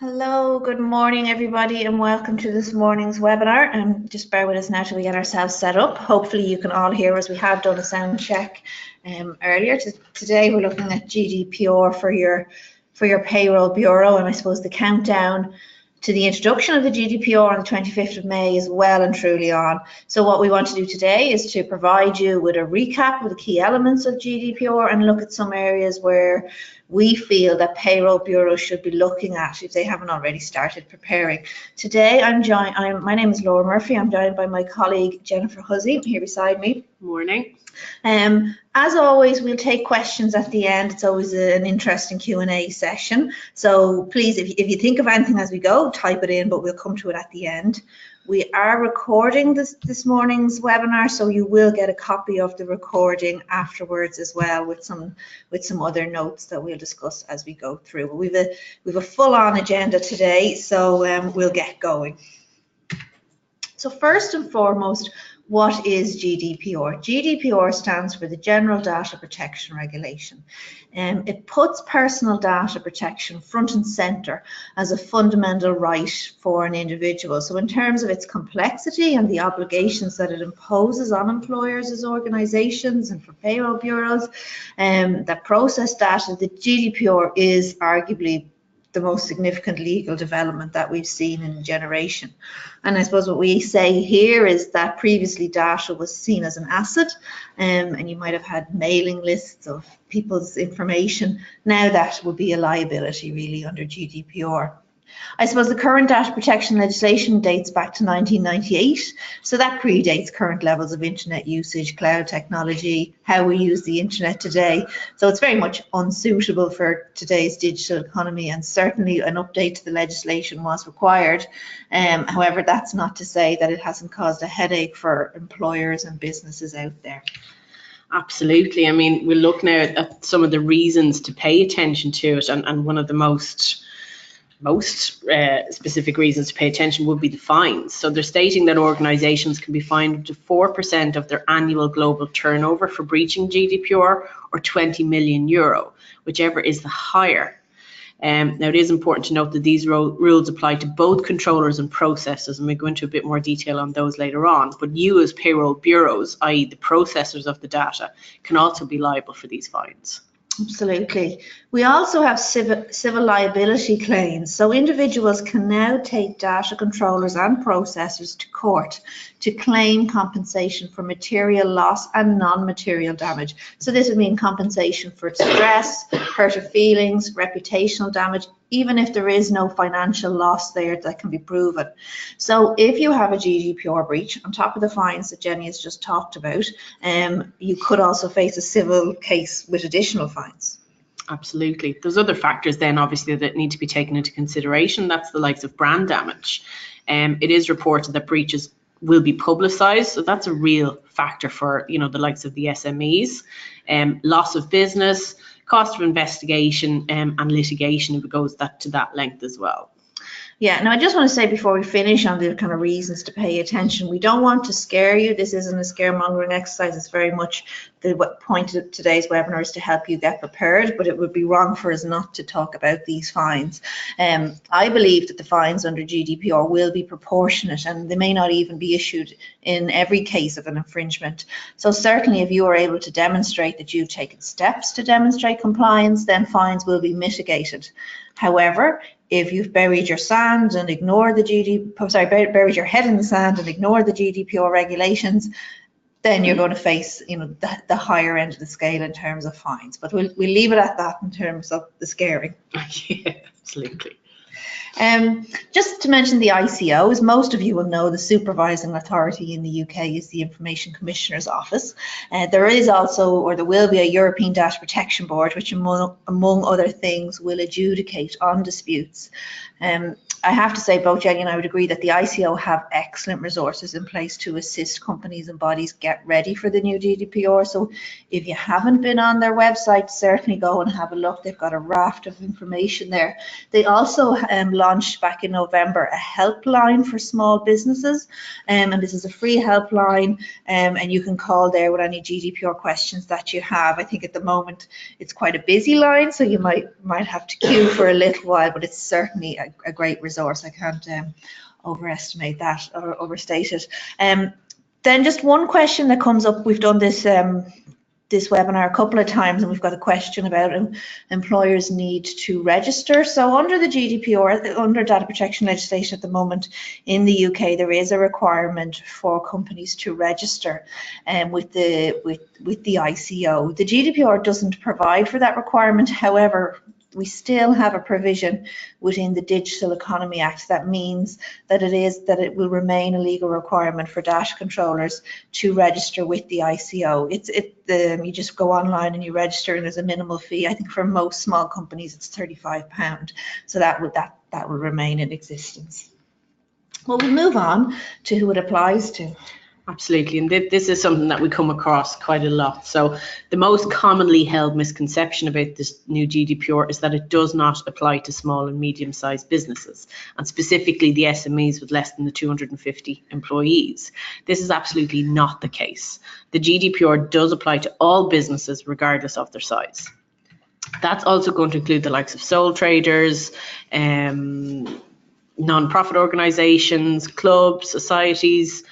Hello, good morning everybody and welcome to this morning's webinar. Just bear with us now till we get ourselves set up. Hopefully you can all hear us. We have done a sound check earlier. Today we're looking at GDPR for your payroll bureau, and I suppose the countdown to the introduction of the GDPR on the 25th of May is well and truly on. So what we want to do today is to provide you with a recap of the key elements of GDPR and look at some areas where we feel that payroll bureaus should be looking at if they haven't already started preparing. Today my name is Laura Murphy. I'm joined by my colleague Jennifer Hussey here beside me. Morning. As always, we'll take questions at the end. It's always an interesting Q&A session. So please, if you think of anything as we go, type it in, but we'll come to it at the end. We are recording this morning's webinar, so you will get a copy of the recording afterwards as well with some other notes that we'll discuss as we go through. But we've a full-on agenda today, so we'll get going. So first and foremost, what is GDPR? GDPR stands for the General Data Protection Regulation. It puts personal data protection front and center as a fundamental right for an individual. So in terms of its complexity and the obligations that it imposes on employers as organizations and for payroll bureaus that process data, the GDPR is arguably the most significant legal development that we've seen in a generation. And I suppose what we say here is that previously data was seen as an asset, and you might have had mailing lists of people's information. Now that would be a liability really under GDPR. I suppose the current data protection legislation dates back to 1998, so that predates current levels of internet usage, cloud technology, how we use the internet today. So it's very much unsuitable for today's digital economy, and certainly an update to the legislation was required. However, that's not to say that it hasn't caused a headache for employers and businesses out there. Absolutely. I mean, we'll look now at some of the reasons to pay attention to it, and one of the most specific reasons to pay attention would be the fines. So they're stating that organizations can be fined up to 4% of their annual global turnover for breaching GDPR, or 20 million euro, whichever is the higher. Now it is important to note that these rules apply to both controllers and processors, and we'll go into a bit more detail on those later on. But you as payroll bureaus, i.e. the processors of the data, can also be liable for these fines. Absolutely. We also have civil liability claims. So individuals can now take data controllers and processors to court to claim compensation for material loss and non-material damage. So this would mean compensation for stress, hurt of feelings, reputational damage, even if there is no financial loss there that can be proven. So if you have a GDPR breach, on top of the fines that Jenny has just talked about, you could also face a civil case with additional fines. Absolutely. There's other factors then obviously that need to be taken into consideration. That's the likes of brand damage. It is reported that breaches will be publicized, so that's a real factor for the likes of the SMEs. Loss of business, cost of investigation and litigation, if it goes to that length as well. Yeah, now I just want to say before we finish on the kind of reasons to pay attention, we don't want to scare you. This isn't a scaremongering exercise. It's very much the point of today's webinar is to help you get prepared, but it would be wrong for us not to talk about these fines. I believe that the fines under GDPR will be proportionate, and they may not even be issued in every case of an infringement. So certainly if you are able to demonstrate that you've taken steps to demonstrate compliance, then fines will be mitigated. However, if you've buried your sand and ignored the buried your head in the sand and ignored the GDPR regulations, then you're going to face, the higher end of the scale in terms of fines. But we'll leave it at that in terms of the scaring. Yeah, absolutely. Just to mention the ICO, as most of you will know, the Supervising Authority in the UK is the Information Commissioner's Office. There is also, or there will be, a European Data Protection Board, which among other things will adjudicate on disputes. I have to say both Jenny and I would agree that the ICO have excellent resources in place to assist companies and bodies get ready for the new GDPR. So if you haven't been on their website, certainly go and have a look. They've got a raft of information there. They also launched back in November a helpline for small businesses, and this is a free helpline, and you can call there with any GDPR questions that you have. I think at the moment it's quite a busy line, so you might have to queue for a little while, but it's certainly a great resource. I can't overestimate that or overstate it. Then just one question that comes up. We've done this this webinar a couple of times, and we've got a question about employers need to register. So under the GDPR, under data protection legislation at the moment in the UK, there is a requirement for companies to register with the ICO. The GDPR doesn't provide for that requirement. However, we still have a provision within the Digital Economy Act that means that it will remain a legal requirement for data controllers to register with the ICO. You just go online and you register, and there's a minimal fee. I think for most small companies it's £35, so that will remain in existence. Well, we'll move on to who it applies to. Absolutely, and this is something that we come across quite a lot. So the most commonly held misconception about this new GDPR is that it does not apply to small and medium-sized businesses, and specifically the SMEs with less than the 250 employees. This is absolutely not the case. The GDPR does apply to all businesses regardless of their size. That's also going to include the likes of sole traders, non-profit organisations, clubs, societies,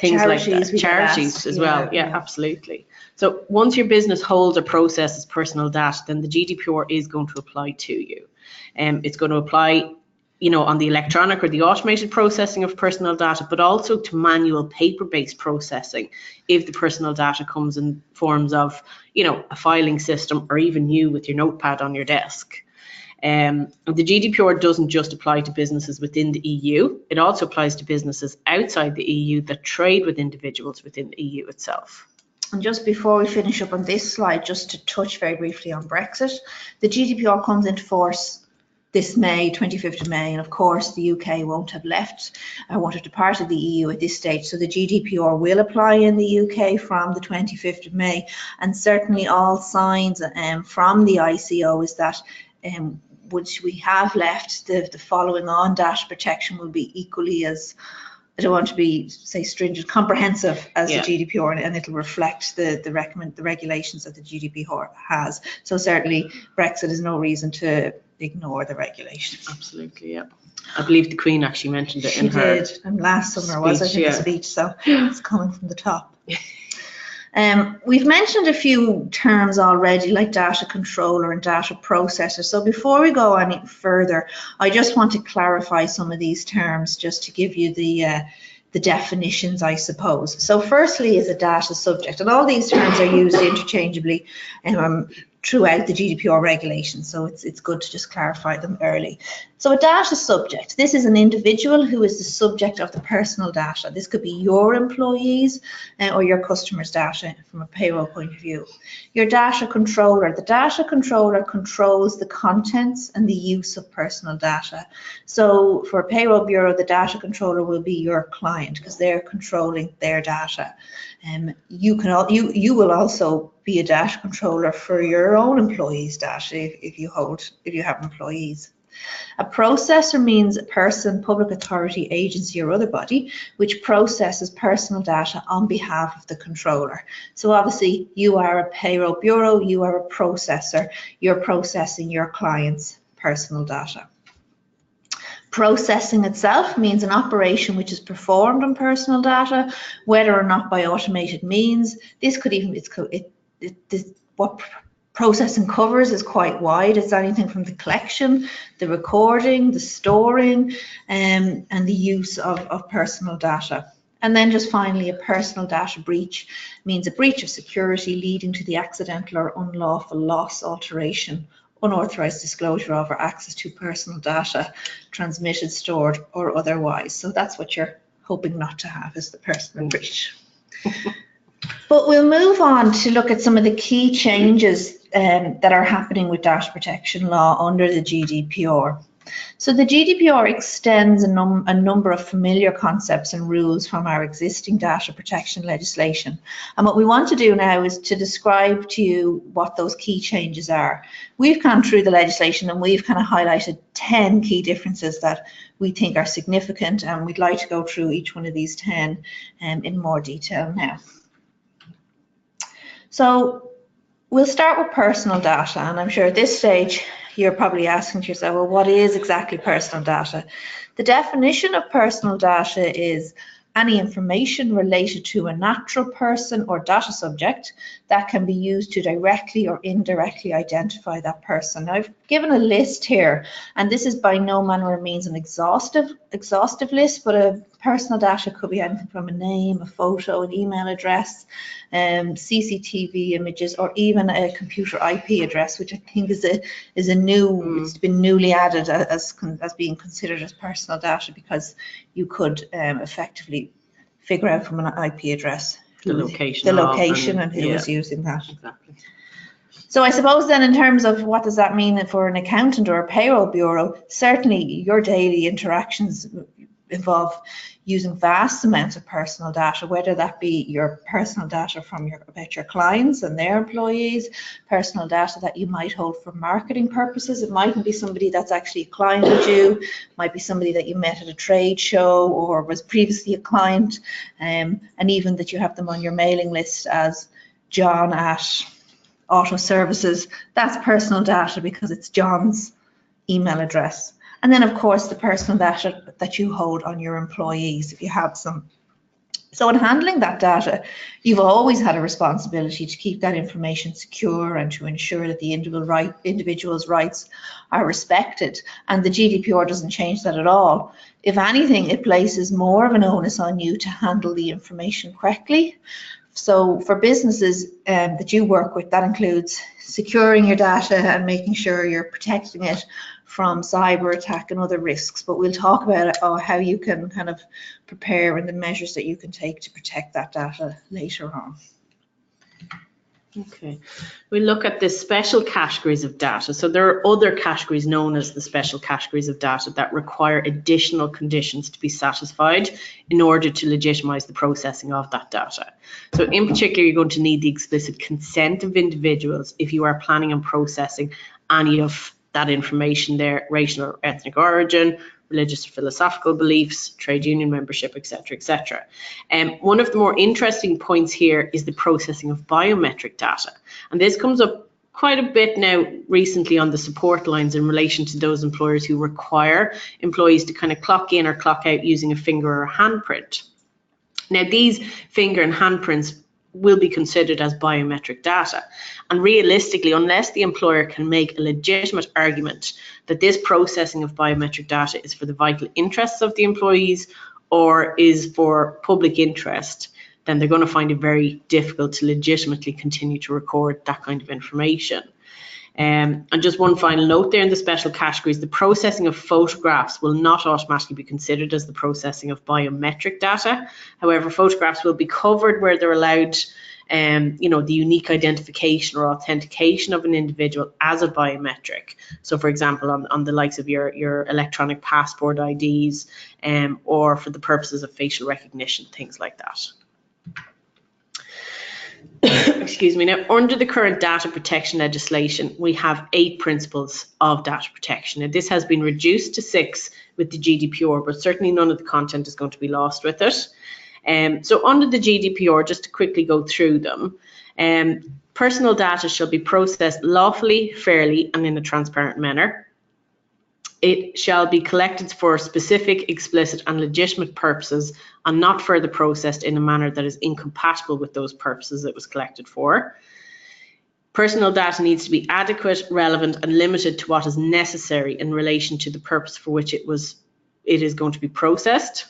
things like that. Charities as well. Yeah, absolutely. So once your business holds or processes personal data, then the GDPR is going to apply to you. It's going to apply, on the electronic or the automated processing of personal data, but also to manual paper-based processing if the personal data comes in forms of, a filing system, or even you with your notepad on your desk. The GDPR doesn't just apply to businesses within the EU, it also applies to businesses outside the EU that trade with individuals within the EU itself. And just before we finish up on this slide, just to touch very briefly on Brexit, the GDPR comes into force this May, 25th of May, and of course the UK won't have departed the EU at this stage, so the GDPR will apply in the UK from the 25th of May, and certainly all signs from the ICO is that which we have left, the following on data protection will be equally as, I don't want to be say stringent, comprehensive as the GDPR, and it'll reflect the regulations that the GDPR has. So certainly Brexit is no reason to ignore the regulations. Absolutely, yeah. I believe the Queen actually mentioned it in her speech. And last summer was, I think, a speech, so it's coming from the top. We've mentioned a few terms already, like data controller and data processor. So before we go any further, I just want to clarify some of these terms just to give you the definitions, I suppose. So firstly is a data subject, and all these terms are used interchangeably throughout the GDPR regulations, so it's good to just clarify them early. So a data subject, this is an individual who is the subject of the personal data. This could be your employees or your customers' data from a payroll point of view. Your data controller, the data controller controls the contents and the use of personal data. So for a payroll bureau, the data controller will be your client because they're controlling their data. You will also be a data controller for your own employees' data if you have employees. A processor means a person, public authority, agency or other body which processes personal data on behalf of the controller. So obviously you are a payroll bureau, you are a processor, you're processing your client's personal data. Processing itself means an operation which is performed on personal data, whether or not by automated means. This could even, what processing covers is quite wide. It's anything from the collection, the recording, the storing, and the use of personal data. And then just finally, a personal data breach means a breach of security leading to the accidental or unlawful loss, alteration, unauthorized disclosure of or access to personal data transmitted, stored or otherwise. So that's what you're hoping not to have, is the personal breach. But we'll move on to look at some of the key changes that are happening with data protection law under the GDPR. So the GDPR extends a number of familiar concepts and rules from our existing data protection legislation. And what we want to do now is to describe to you what those key changes are. We've gone through the legislation and we've kind of highlighted 10 key differences that we think are significant, and we'd like to go through each one of these 10 in more detail now. So we'll start with personal data, and I'm sure at this stage you're probably asking to yourself, well, what is exactly personal data? The definition of personal data is any information related to a natural person or data subject that can be used to directly or indirectly identify that person. Now, I've given a list here, and this is by no manner of means an exhaustive list, but a personal data could be anything from a name, a photo, an email address, CCTV images, or even a computer IP address, which I think is a new, it's been newly added as being considered as personal data, because you could effectively figure out from an IP address the location and who was using that. Exactly. So I suppose then, in terms of what does that mean for an accountant or a payroll bureau, certainly your daily interactions involve using vast amounts of personal data, whether that be your personal data about your clients and their employees, personal data that you might hold for marketing purposes. It mightn't be somebody that's actually a client of you, it might be somebody that you met at a trade show or was previously a client, and even that you have them on your mailing list as John at Auto Services. That's personal data because it's John's email address. And then, of course, the personal data that you hold on your employees, if you have some. So in handling that data, you've always had a responsibility to keep that information secure and to ensure that the individual's rights are respected. And the GDPR doesn't change that at all. If anything, it places more of an onus on you to handle the information correctly. So for businesses that you work with, that includes securing your data and making sure you're protecting it from cyber attack and other risks. But we'll talk about it, how you can kind of prepare and the measures that you can take to protect that data later on. Okay, we look at the special categories of data. So there are other categories known as the special categories of data that require additional conditions to be satisfied in order to legitimize the processing of that data. So in particular, you're going to need the explicit consent of individuals if you are planning on processing any of that information, their racial or ethnic origin, religious or philosophical beliefs, trade union membership, etc., etc. One of the more interesting points here is the processing of biometric data. And this comes up quite a bit now recently on the support lines in relation to those employers who require employees to kind of clock in or clock out using a finger or a handprint. Now, these finger and handprints will be considered as biometric data. And realistically, unless the employer can make a legitimate argument that this processing of biometric data is for the vital interests of the employees or is for public interest, then they're going to find it very difficult to legitimately continue to record that kind of information. And just one final note there in the special categories, the processing of photographs will not automatically be considered as the processing of biometric data. However, photographs will be covered where they're allowed, the unique identification or authentication of an individual as a biometric. So for example, on the likes of your electronic passport IDs, or for the purposes of facial recognition, things like that. Excuse me. Now, under the current data protection legislation, we have 8 principles of data protection. Now, this has been reduced to 6 with the GDPR, but certainly none of the content is going to be lost with it. So under the GDPR, just to quickly go through them, personal data shall be processed lawfully, fairly, and in a transparent manner. It shall be collected for specific, explicit and legitimate purposes and not further processed in a manner that is incompatible with those purposes it was collected for. Personal data needs to be adequate, relevant and limited to what is necessary in relation to the purpose for which it is going to be processed.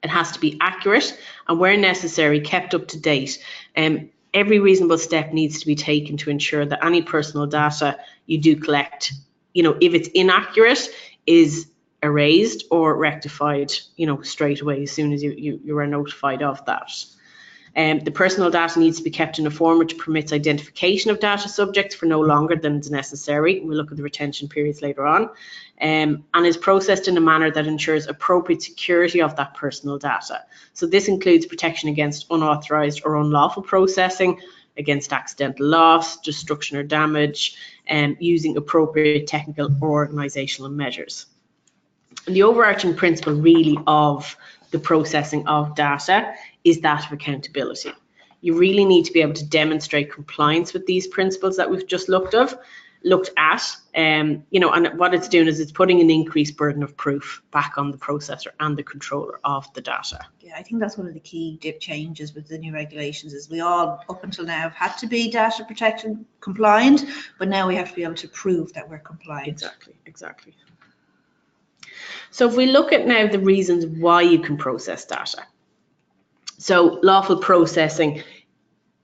It has to be accurate and, where necessary, kept up to date. Every reasonable step needs to be taken to ensure that any personal data you do collect, if it's inaccurate, is erased or rectified, straight away as soon as you are notified of that. The personal data needs to be kept in a form which permits identification of data subjects for no longer than is necessary. We'll look at the retention periods later on. And is processed in a manner that ensures appropriate security of that personal data. So this includes protection against unauthorized or unlawful processing, against accidental loss, destruction or damage, and using appropriate technical or organizational measures. And the overarching principle really of the processing of data is that of accountability. You really need to be able to demonstrate compliance with these principles that we've just looked at. And what it's doing is it's putting an increased burden of proof back on the processor and the controller of the data. Yeah, I think that's one of the key changes with the new regulations is we all up until now have had to be data protection compliant, but now we have to be able to prove that we're compliant. Exactly. So if we look at now the reasons why you can process data. So lawful processing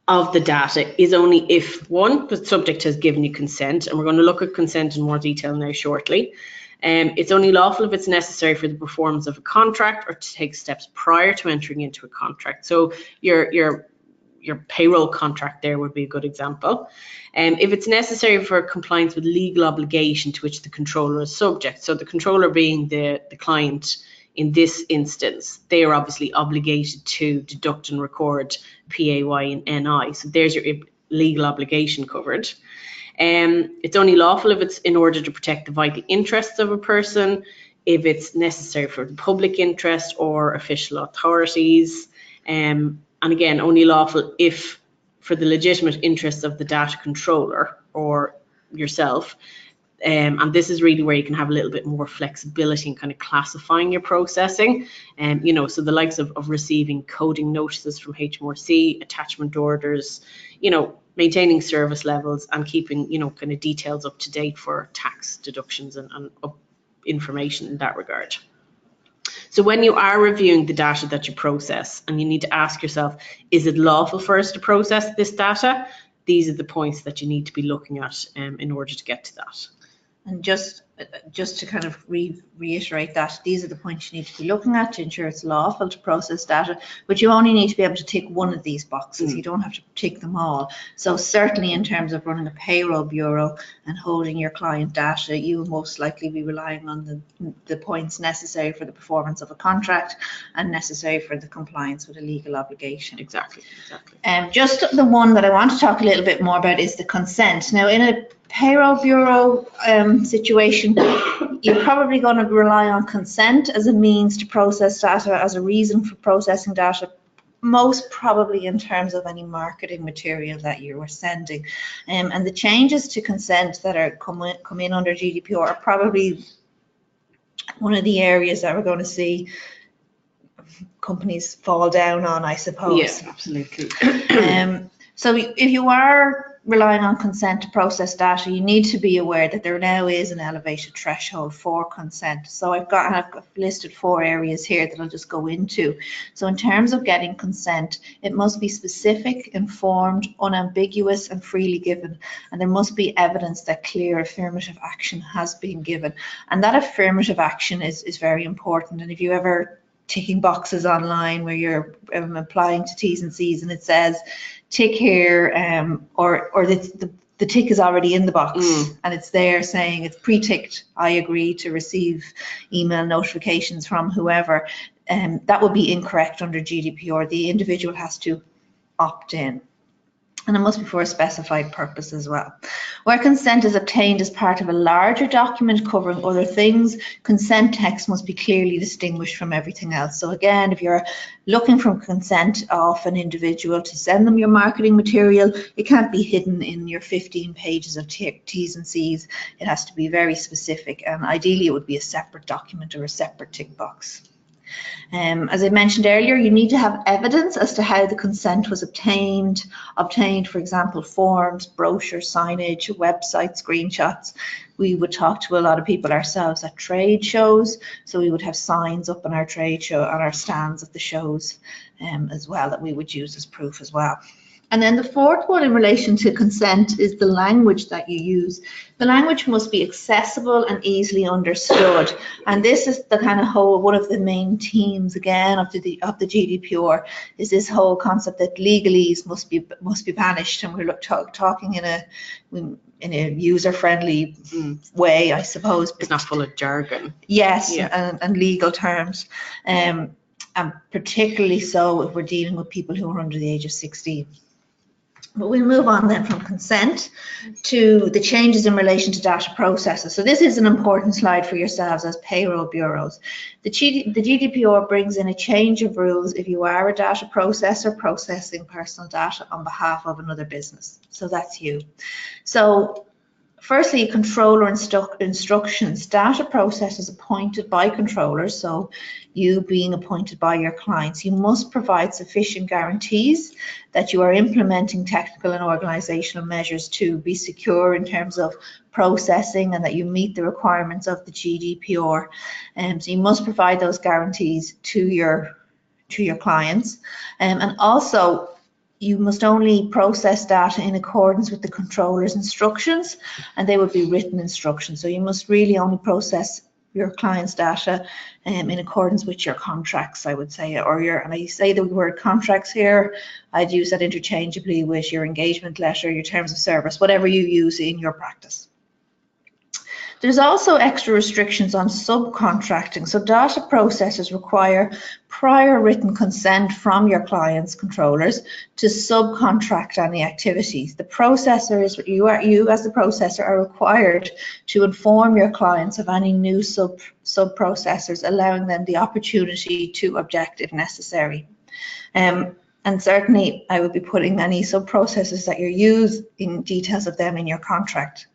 of the data is only if, one, the subject has given you consent, and we're going to look at consent in more detail now shortly. It's only lawful if it's necessary for the performance of a contract or to take steps prior to entering into a contract. So your payroll contract there would be a good example. If it's necessary for compliance with legal obligation to which the controller is subject, so the controller being the client in this instance, they are obviously obligated to deduct and record PAY and NI. So there's your legal obligation covered. It's only lawful if it's in order to protect the vital interests of a person, if it's necessary for the public interest or official authorities, and again, only lawful if for the legitimate interests of the data controller or yourself. And this is really where you can have a little bit more flexibility in kind of classifying your processing. So the likes of receiving coding notices from HMRC, attachment orders, maintaining service levels and keeping, kind of details up to date for tax deductions and information in that regard. So when you are reviewing the data that you process, and you need to ask yourself, is it lawful for us to process this data? These are the points that you need to be looking at in order to get to that. And just to kind of reiterate that, these are the points you need to be looking at to ensure it's lawful to process data, but you only need to be able to tick one of these boxes. You don't have to tick them all. So certainly in terms of running a payroll bureau and holding your client data, you will most likely be relying on the points necessary for the performance of a contract and necessary for the compliance with a legal obligation. Exactly. Just the one that I want to talk a little bit more about is the consent. Now, in a payroll bureau situation, you're probably going to rely on consent as a means to process data, as a reason for processing data, most probably in terms of any marketing material that you are sending. And the changes to consent that are come in under GDPR are probably one of the areas that we're going to see companies fall down on, I suppose. Yes, absolutely. So if you are relying on consent to process data, you need to be aware that there now is an elevated threshold for consent. So I've listed 4 areas here that I'll just go into. So in terms of getting consent, it must be specific, informed, unambiguous and freely given. And there must be evidence that clear affirmative action has been given. And that affirmative action is very important. And if you ever ticking boxes online where you're applying to T's and C's and it says tick here, or the tick is already in the box and it's there saying it's pre-ticked, I agree to receive email notifications from whoever, that would be incorrect under GDPR. The individual has to opt in. And it must be for a specified purpose as well. Where consent is obtained as part of a larger document covering other things, consent text must be clearly distinguished from everything else. So again, if you're looking for consent of an individual to send them your marketing material, it can't be hidden in your 15 pages of T's and C's. It has to be very specific, and ideally it would be a separate document or a separate tick box. As I mentioned earlier, you need to have evidence as to how the consent was obtained, for example, forms, brochures, signage, website screenshots. We would talk to a lot of people ourselves at trade shows, so we would have signs up on our trade show, on our stands at the shows as well, that we would use as proof as well. And then the fourth one in relation to consent is the language that you use. The language must be accessible and easily understood. And this is the kind of whole, one of the main themes again of the GDPR is this whole concept that legalese must be banished. And we're talking in a user-friendly way, I suppose. It's not full of jargon. Yes, yeah. and legal terms. And particularly so if we're dealing with people who are under the age of 16. But we'll move on then from consent to the changes in relation to data processes. So this is an important slide for yourselves as payroll bureaus. The GDPR brings in a change of rules if you are a data processor processing personal data on behalf of another business. So that's you. So firstly, controller instructions. Data processors appointed by controllers, so you being appointed by your clients, you must provide sufficient guarantees that you are implementing technical and organizational measures to be secure in terms of processing and that you meet the requirements of the GDPR. So you must provide those guarantees to your clients. And also, you must only process data in accordance with the controller's instructions, and they would be written instructions. So you must really only process your client's data in accordance with your contracts, I would say, and I say the word contracts here, I'd use that interchangeably with your engagement letter, your terms of service, whatever you use in your practice. There's also extra restrictions on subcontracting. So data processors require prior written consent from your clients' controllers to subcontract any activities. The processor is, you as the processor are required to inform your clients of any new sub-processors, allowing them the opportunity to object if necessary. And certainly I would be putting any sub-processors that you use in details of them in your contract.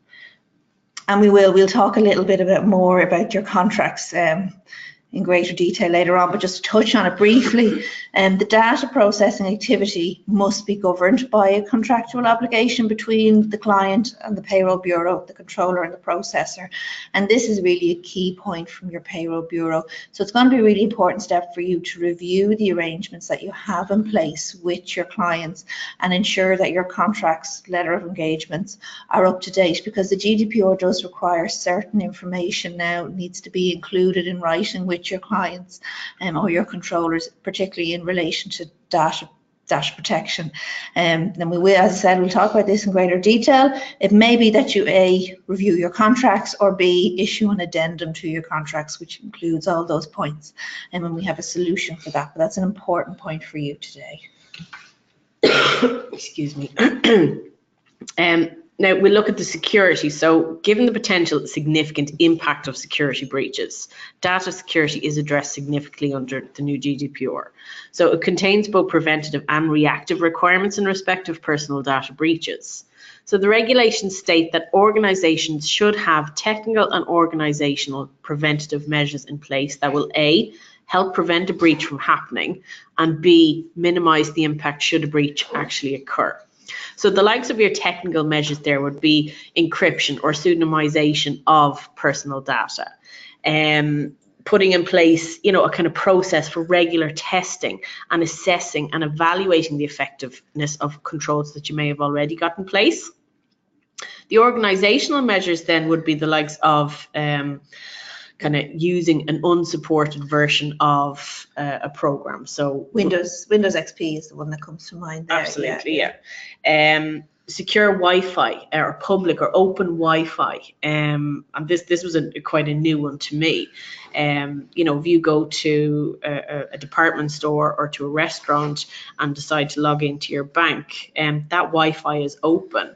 And we'll talk a little bit more about your contracts in greater detail later on, but just to touch on it briefly, the data processing activity must be governed by a contractual obligation between the client and the payroll bureau, the controller and the processor. And this is really a key point from your payroll bureau. So it's going to be a really important step for you to review the arrangements that you have in place with your clients and ensure that your contracts, letter of engagements, are up to date, because the GDPR does require certain information now needs to be included in writing with your clients or your controllers, particularly in relation to data protection. Then we will, as I said, we'll talk about this in greater detail. It may be that you A, review your contracts, or B, issue an addendum to your contracts, which includes all those points. And when we have a solution for that, but that's an important point for you today. Excuse me. Now we'll look at the security. So given the potential significant impact of security breaches, data security is addressed significantly under the new GDPR. So it contains both preventative and reactive requirements in respect of personal data breaches. So the regulations state that organizations should have technical and organizational preventative measures in place that will A, help prevent a breach from happening, and B, minimize the impact should a breach actually occur. So the likes of your technical measures there would be encryption or pseudonymization of personal data, putting in place, a kind of process for regular testing and assessing and evaluating the effectiveness of controls that you may have already got in place. The organizational measures then would be the likes of kind of using an unsupported version of a program. So Windows XP is the one that comes to mind there. Absolutely, yeah. Secure Wi-Fi or public or open Wi-Fi. And this was quite a new one to me. If you go to a department store or to a restaurant and decide to log into your bank, that Wi-Fi is open.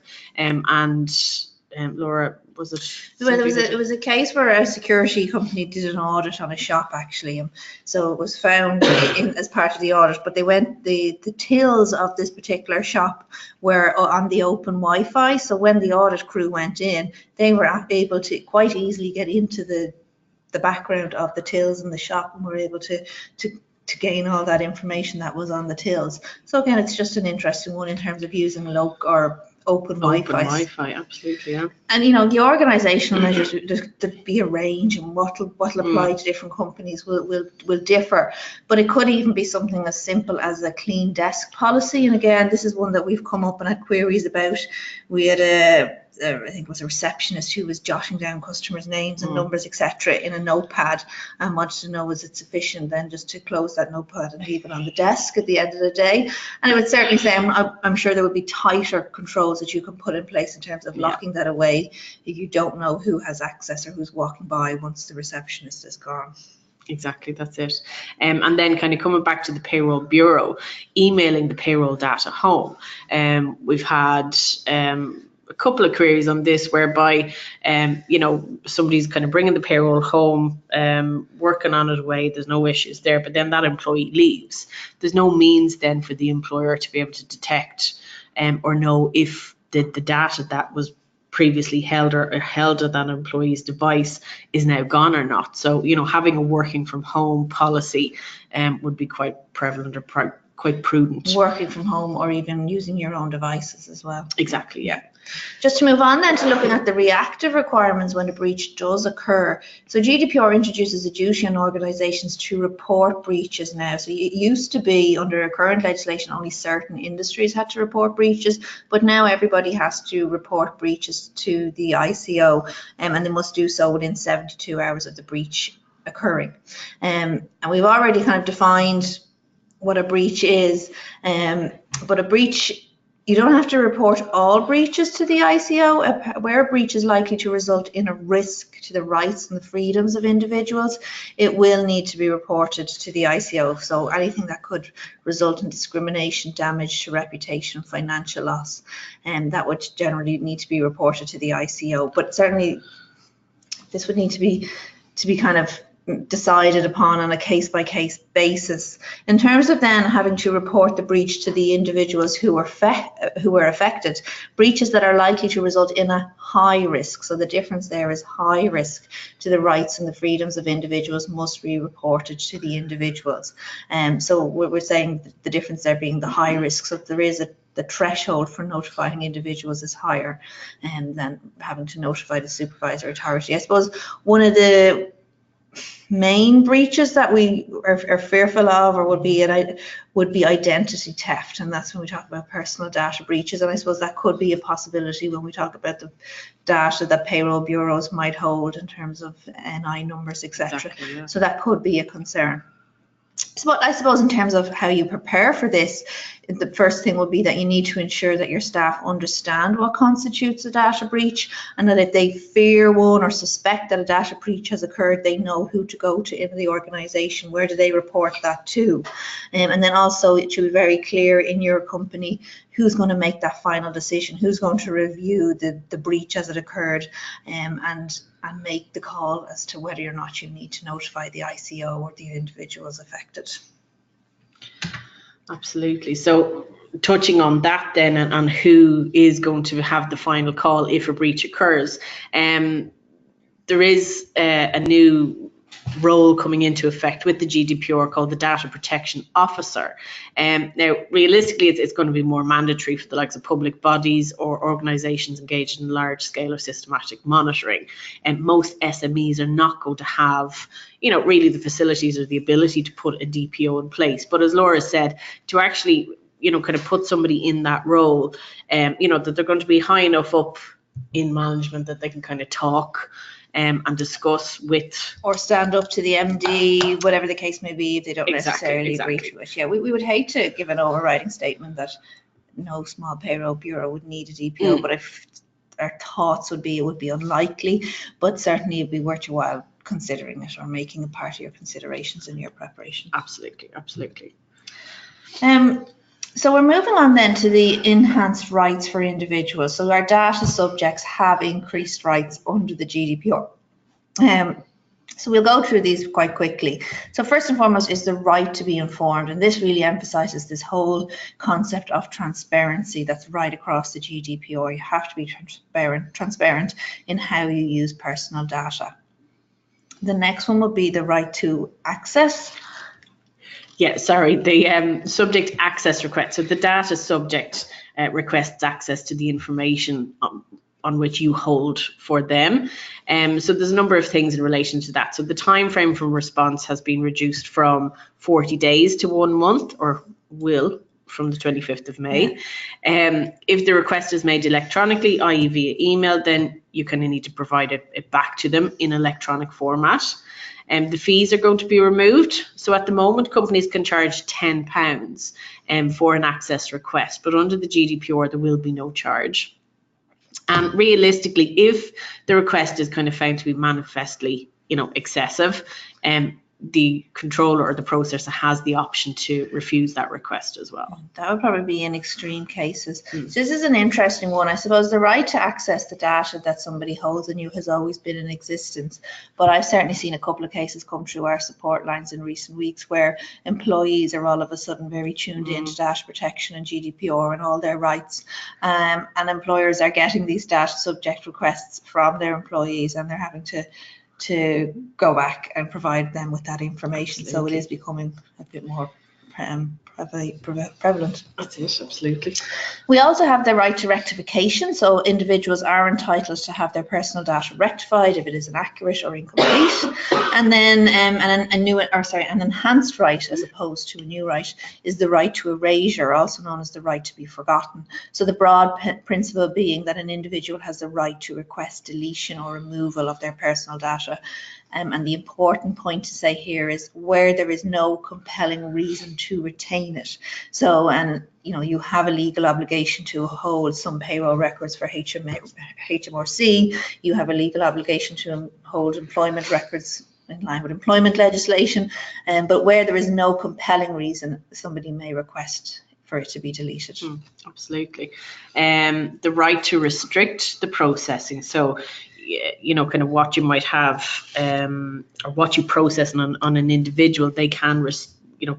Laura, was it? Well, it was a case where a security company did an audit on a shop actually, so it was found as part of the audit. But the tills of this particular shop were on the open Wi-Fi. So when the audit crew went in, they were able to quite easily get into the background of the tills in the shop and were able to gain all that information that was on the tills. So again, it's just an interesting one in terms of using local or open Open Wi-Fi. Wi-Fi, absolutely, yeah. And the organisational measures, there'd be a range, and what'll apply to different companies will differ. But it could even be something as simple as a clean desk policy. And again, this is one that we've come up and had queries about. We had I think it was a receptionist who was jotting down customers' names and numbers, etc., in a notepad, and wanted to know, is it sufficient then just to close that notepad and leave it on the desk at the end of the day? And I would certainly say, I'm sure there would be tighter controls that you can put in place in terms of locking that away if you don't know who has access or who's walking by once the receptionist is gone. Exactly, that's it. And then kind of coming back to the payroll bureau, emailing the payroll data home. We've had a couple of queries on this whereby, somebody's kind of bringing the payroll home, working on it away, there's no issues there, but then that employee leaves. There's no means then for the employer to be able to detect or know if the data that was previously held at that employee's device is now gone or not. So, having a working from home policy would be quite prevalent or quite prudent. Working from home or even using your own devices as well. Exactly, yeah. Just to move on then to looking at the reactive requirements when a breach does occur. So GDPR introduces a duty on organisations to report breaches now. So it used to be, under current legislation, only certain industries had to report breaches, but now everybody has to report breaches to the ICO, and they must do so within 72 hours of the breach occurring. And we've already kind of defined what a breach is, but a breach, you don't have to report all breaches to the ICO. Where a breach is likely to result in a risk to the rights and the freedoms of individuals, it will need to be reported to the ICO. So anything that could result in discrimination, damage to reputation, financial loss, and that would generally need to be reported to the ICO. But certainly this would need to be kind of decided upon on a case-by-case basis. In terms of then having to report the breach to the individuals who were affected, breaches that are likely to result in a high risk, so the difference there is high risk to the rights and the freedoms of individuals, must be reported to the individuals. So we're saying the difference there being the high risk, so there is the threshold for notifying individuals is higher than having to notify the supervisor authority. I suppose one of the main breaches that we are fearful of or would be identity theft, and that's when we talk about personal data breaches. And I suppose that could be a possibility when we talk about the data that payroll bureaus might hold in terms of NI numbers, etc. Exactly, yeah. So that could be a concern. So I suppose in terms of how you prepare for this, the first thing would be that you need to ensure that your staff understand what constitutes a data breach, and that if they fear one or suspect that a data breach has occurred, they know who to go to in the organisation. Where do they report that to? And then also it should be very clear in your company who's going to make that final decision, who's going to review the breach as it occurred, and make the call as to whether or not you need to notify the ICO or the individuals affected. Absolutely. So touching on that then, and who is going to have the final call if a breach occurs, there is a new role coming into effect with the GDPR called the Data Protection Officer. Now, realistically, it's going to be more mandatory for the likes of public bodies or organisations engaged in large scale or systematic monitoring. And most SMEs are not going to have, really the facilities or the ability to put a DPO in place. But as Laura said, to actually, kind of put somebody in that role, that they're going to be high enough up in management that they can kind of talk and discuss with, or stand up to the MD, whatever the case may be, if they don't necessarily agree to it. Yeah, we would hate to give an overriding statement that no small payroll bureau would need a DPO, but if our thoughts would be it would be unlikely, but certainly it'd be worth your while considering it or making a part of your considerations in your preparation. Absolutely. So we're moving on then to the enhanced rights for individuals. So our data subjects have increased rights under the GDPR. So we'll go through these quite quickly. So first and foremost is the right to be informed, and this really emphasises this whole concept of transparency that's right across the GDPR. You have to be transparent in how you use personal data. The next one will be the right to access. Yeah, sorry, the subject access request. So the data subject requests access to the information on which you hold for them. So there's a number of things in relation to that. So the time frame from response has been reduced from 40 days to 1 month, or will from the 25th of May. If the request is made electronically, i.e. via email, then you kind of need to provide it back to them in electronic format. The fees are going to be removed. So at the moment, companies can charge £10 for an access request, but under the GDPR, there will be no charge. And realistically, if the request is kind of found to be manifestly, excessive, the controller or the processor has the option to refuse that request as well. That would probably be in extreme cases. So this is an interesting one. I suppose the right to access the data that somebody holds in you has always been in existence, but I've certainly seen a couple of cases come through our support lines in recent weeks where employees are all of a sudden very tuned into data protection and GDPR and all their rights, and employers are getting these data subject requests from their employees, and they're having to go back and provide them with that information. Absolutely. So it is becoming a bit more prevalent. That's it, absolutely. We also have the right to rectification. So individuals are entitled to have their personal data rectified if it is inaccurate or incomplete. And then an enhanced right, as opposed to a new right, is the right to erasure, also known as the right to be forgotten. So the broad principle being that an individual has the right to request deletion or removal of their personal data. And the important point to say here is where there is no compelling reason to retain it. So, you have a legal obligation to hold some payroll records for HMRC. You have a legal obligation to hold employment records in line with employment legislation. But where there is no compelling reason, somebody may request for it to be deleted. Absolutely. The right to restrict the processing. So, kind of what you might have or what you process on an individual, they can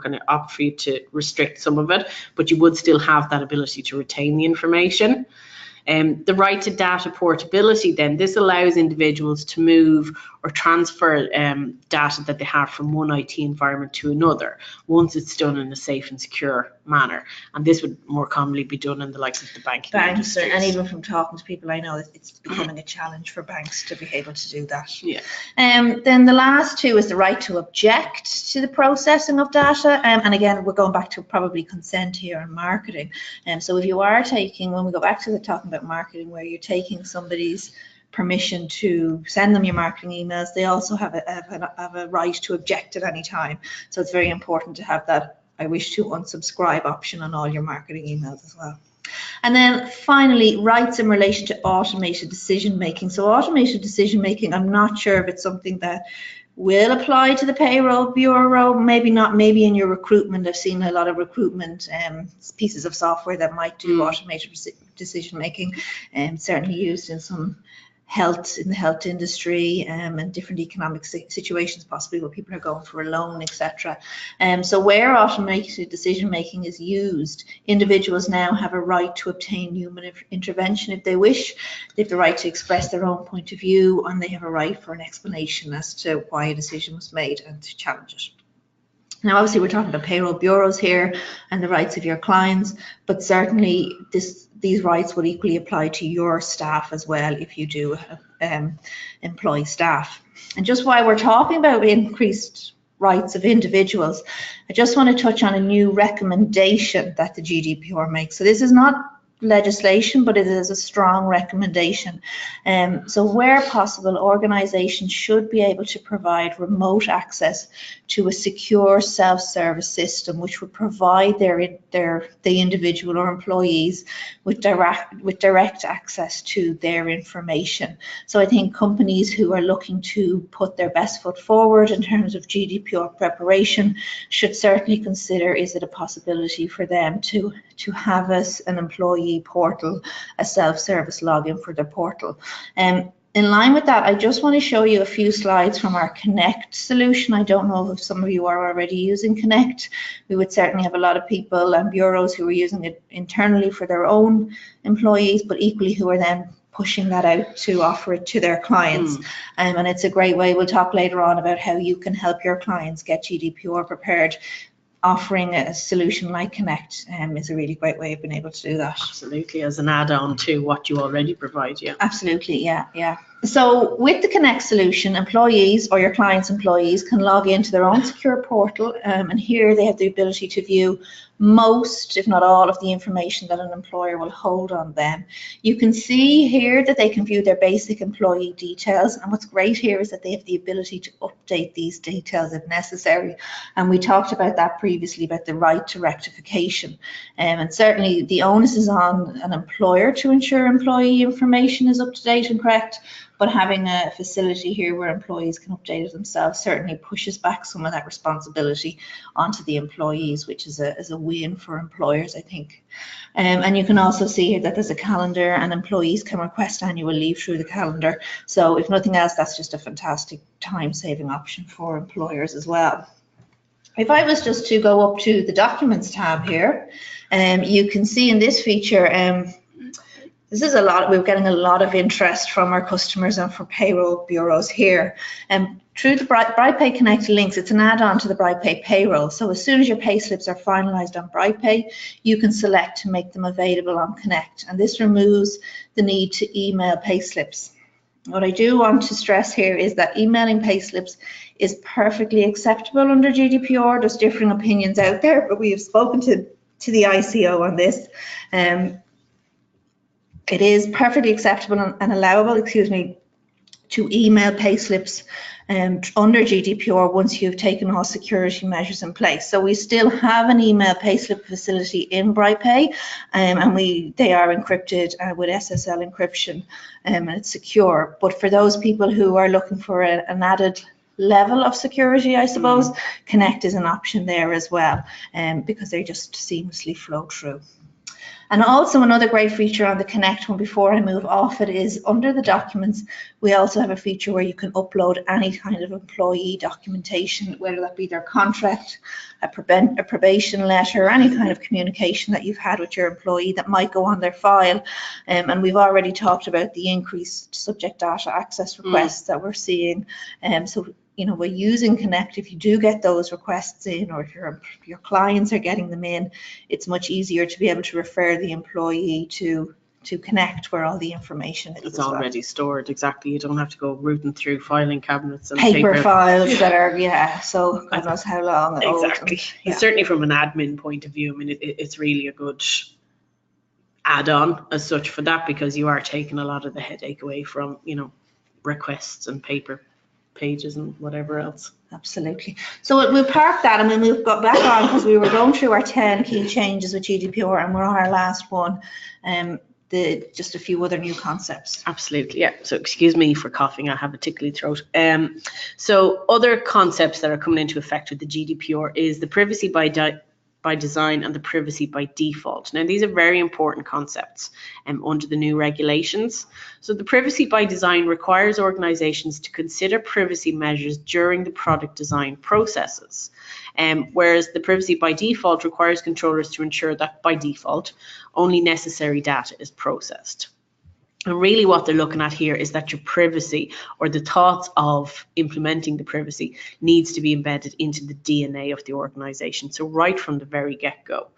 kind of opt for you to restrict some of it, but you would still have that ability to retain the information. The right to data portability, then, this allows individuals to move or transfer data that they have from one IT environment to another once it's done in a safe and secure manner. And this would more commonly be done in the likes of the banking industry. And even from talking to people, I know that it's becoming a challenge for banks to be able to do that. Yeah. Then the last two is the right to object to the processing of data. And again, we're going back to probably consent here and marketing. So if you are taking, when we go back to the talking about marketing, where you're taking somebody's permission to send them your marketing emails, they also have a right to object at any time. So it's very important to have that I wish to unsubscribe option on all your marketing emails as well. And then finally, rights in relation to automated decision making. So automated decision making, I'm not sure if it's something that will apply to the payroll bureau, maybe not, maybe in your recruitment. I've seen a lot of recruitment pieces of software that might do automated decision making, certainly used in some in the health industry and different economic situations, possibly where people are going for a loan, etc. So where automated decision making is used, individuals now have a right to obtain human intervention if they wish. They have the right to express their own point of view, and they have a right for an explanation as to why a decision was made and to challenge it. Now, obviously, we're talking about payroll bureaus here and the rights of your clients, but certainly these rights would equally apply to your staff as well if you do employ staff. And just while we're talking about increased rights of individuals, I just want to touch on a new recommendation that the GDPR makes. So this is not legislation, but it is a strong recommendation. So where possible, organizations should be able to provide remote access to a secure self-service system which would provide the individual or employees with direct access to their information. So I think companies who are looking to put their best foot forward in terms of GDPR preparation should certainly consider, is it a possibility for them to have an employee portal, a self-service login for their portal. In line with that, I just want to show you a few slides from our Connect solution. I don't know if some of you are already using Connect. We would certainly have a lot of people and bureaus who are using it internally for their own employees, but equally who are then pushing that out to offer it to their clients. And it's a great way. We'll talk later on about how you can help your clients get GDPR prepared offering a solution like Connect is a really great way of being able to do that. Absolutely, as an add-on to what you already provide, yeah. Absolutely, yeah. So with the Connect solution, employees or your client's employees can log into their own secure portal, and here they have the ability to view most, if not all, of the information that an employer will hold on them. You can see here that they can view their basic employee details, and what's great here is that they have the ability to update these details if necessary, and we talked about that previously, about the right to rectification, and certainly the onus is on an employer to ensure employee information is up to date and correct, but having a facility here where employees can update it themselves certainly pushes back some of that responsibility onto the employees, which is a win for employers, I think. And you can also see here that there's a calendar, and employees can request annual leave through the calendar. So if nothing else, that's just a fantastic time-saving option for employers as well. If I was just to go up to the Documents tab here, you can see in this feature, this is we're getting a lot of interest from our customers and for payroll bureaus here. Through the BrightPay Connect links, it's an add-on to the BrightPay Payroll. So as soon as your pay slips are finalized on BrightPay, you can select to make them available on Connect. And this removes the need to email pay slips. What I do want to stress here is that emailing pay slips is perfectly acceptable under GDPR. There's differing opinions out there, but we have spoken to the ICO on this. It is perfectly acceptable and allowable, to email payslips under GDPR once you've taken all security measures in place. So we still have an email payslip facility in BrightPay, and they are encrypted with SSL encryption, and it's secure. But for those people who are looking for an added level of security, I suppose, Connect is an option there as well, because they just seamlessly flow through. And also another great feature on the Connect one, before I move off it, is under the documents, we also have a feature where you can upload any kind of employee documentation, whether that be their contract, a probation letter, or any kind of communication that you've had with your employee that might go on their file. And we've already talked about the increased subject data access requests that we're seeing. So we're using Connect. If you do get those requests in, or if your clients are getting them in, it's much easier to be able to refer the employee to Connect, where all the information is. It's already stored, exactly. You don't have to go rooting through filing cabinets and paper files that are, so God knows how long. Exactly. And certainly from an admin point of view, I mean, it's really a good add-on as such for that, because you are taking a lot of the headache away from, requests and paper pages and whatever else. Absolutely. So we'll park that and we'll move back on, because we were going through our 10 key changes with GDPR and we're on our last one, just a few other new concepts. Absolutely, yeah. So excuse me for coughing, I have a tickly throat. So other concepts that are coming into effect with the GDPR is the privacy by design and the privacy by default. Now, these are very important concepts under the new regulations. So the privacy by design requires organizations to consider privacy measures during the product design processes, whereas the privacy by default requires controllers to ensure that by default only necessary data is processed. And really what they're looking at here is that your privacy, or the thoughts of implementing the privacy, needs to be embedded into the DNA of the organization. So right from the very get-go.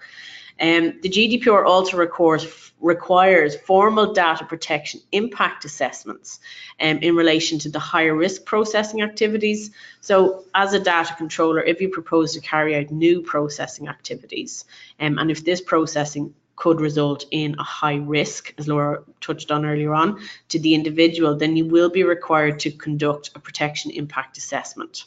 The GDPR also requires formal data protection impact assessments in relation to the higher risk processing activities. So as a data controller, if you propose to carry out new processing activities, and if this processing could result in a high risk, as Laura touched on earlier on, to the individual, then you will be required to conduct a protection impact assessment.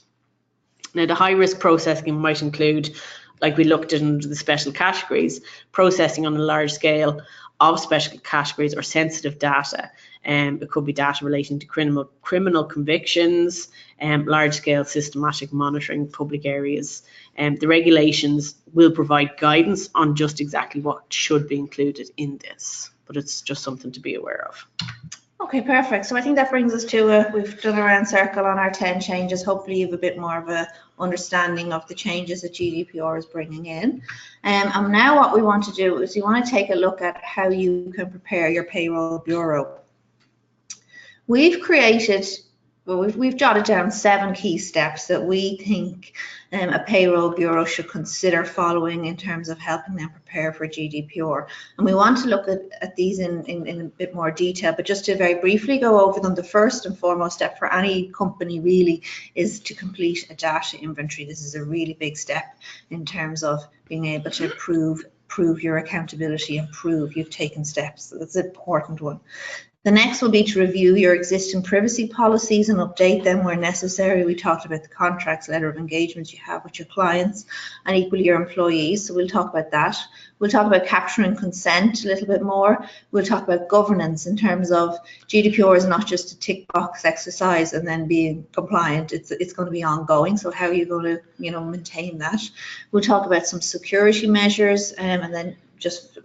Now, the high risk processing might include, like we looked at under the special categories, processing on a large scale of special categories or sensitive data. It could be data relating to criminal convictions, large-scale systematic monitoring public areas. The regulations will provide guidance on just exactly what should be included in this, but it's just something to be aware of. Okay, perfect. So I think that brings us to, we've done a round circle on our 10 changes. Hopefully you have a bit more of a understanding of the changes that GDPR is bringing in. And now what we want to do is we want to take a look at how you can prepare your payroll bureau. We've created Well, we've jotted down 7 key steps that we think a payroll bureau should consider following in terms of helping them prepare for GDPR. And we want to look at these in a bit more detail, but just to very briefly go over them, the first and foremost step for any company really is to complete a data inventory. This is a really big step in terms of being able to prove your accountability and prove you've taken steps. So that's an important one. The next will be to review your existing privacy policies and update them where necessary. We talked about the contracts, letter of engagement you have with your clients and equally your employees. So we'll talk about that. We'll talk about capturing consent a little bit more. We'll talk about governance in terms of GDPR is not just a tick box exercise and then being compliant. It's going to be ongoing. So how are you going to, maintain that? We'll talk about some security measures and then just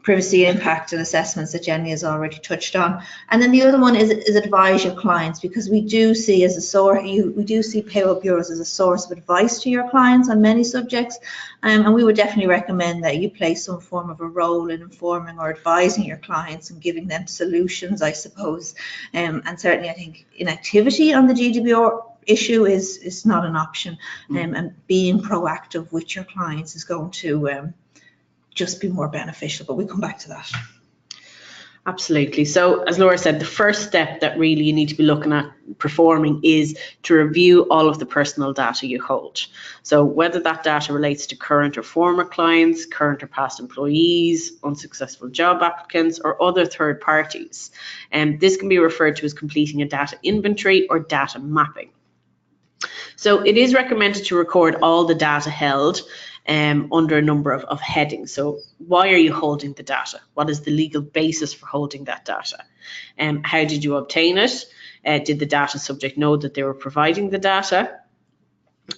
privacy impact and assessments that Jenny has already touched on. And then the other one is advise your clients, because we do see as a source, we do see payroll bureaus as a source of advice to your clients on many subjects. And we would definitely recommend that you play some form of a role in informing or advising your clients and giving them solutions, I suppose. And certainly I think inactivity on the GDPR issue is not an option. And being proactive with your clients is going to just be more beneficial, but we'll come back to that. Absolutely. So as Laura said, the first step that really you need to be looking at performing is to review all of the personal data you hold. So whether that data relates to current or former clients, current or past employees, unsuccessful job applicants, or other third parties. And this can be referred to as completing a data inventory or data mapping. So it is recommended to record all the data held under a number of headings. So why are you holding the data? What is the legal basis for holding that data? How did you obtain it? Did the data subject know that they were providing the data?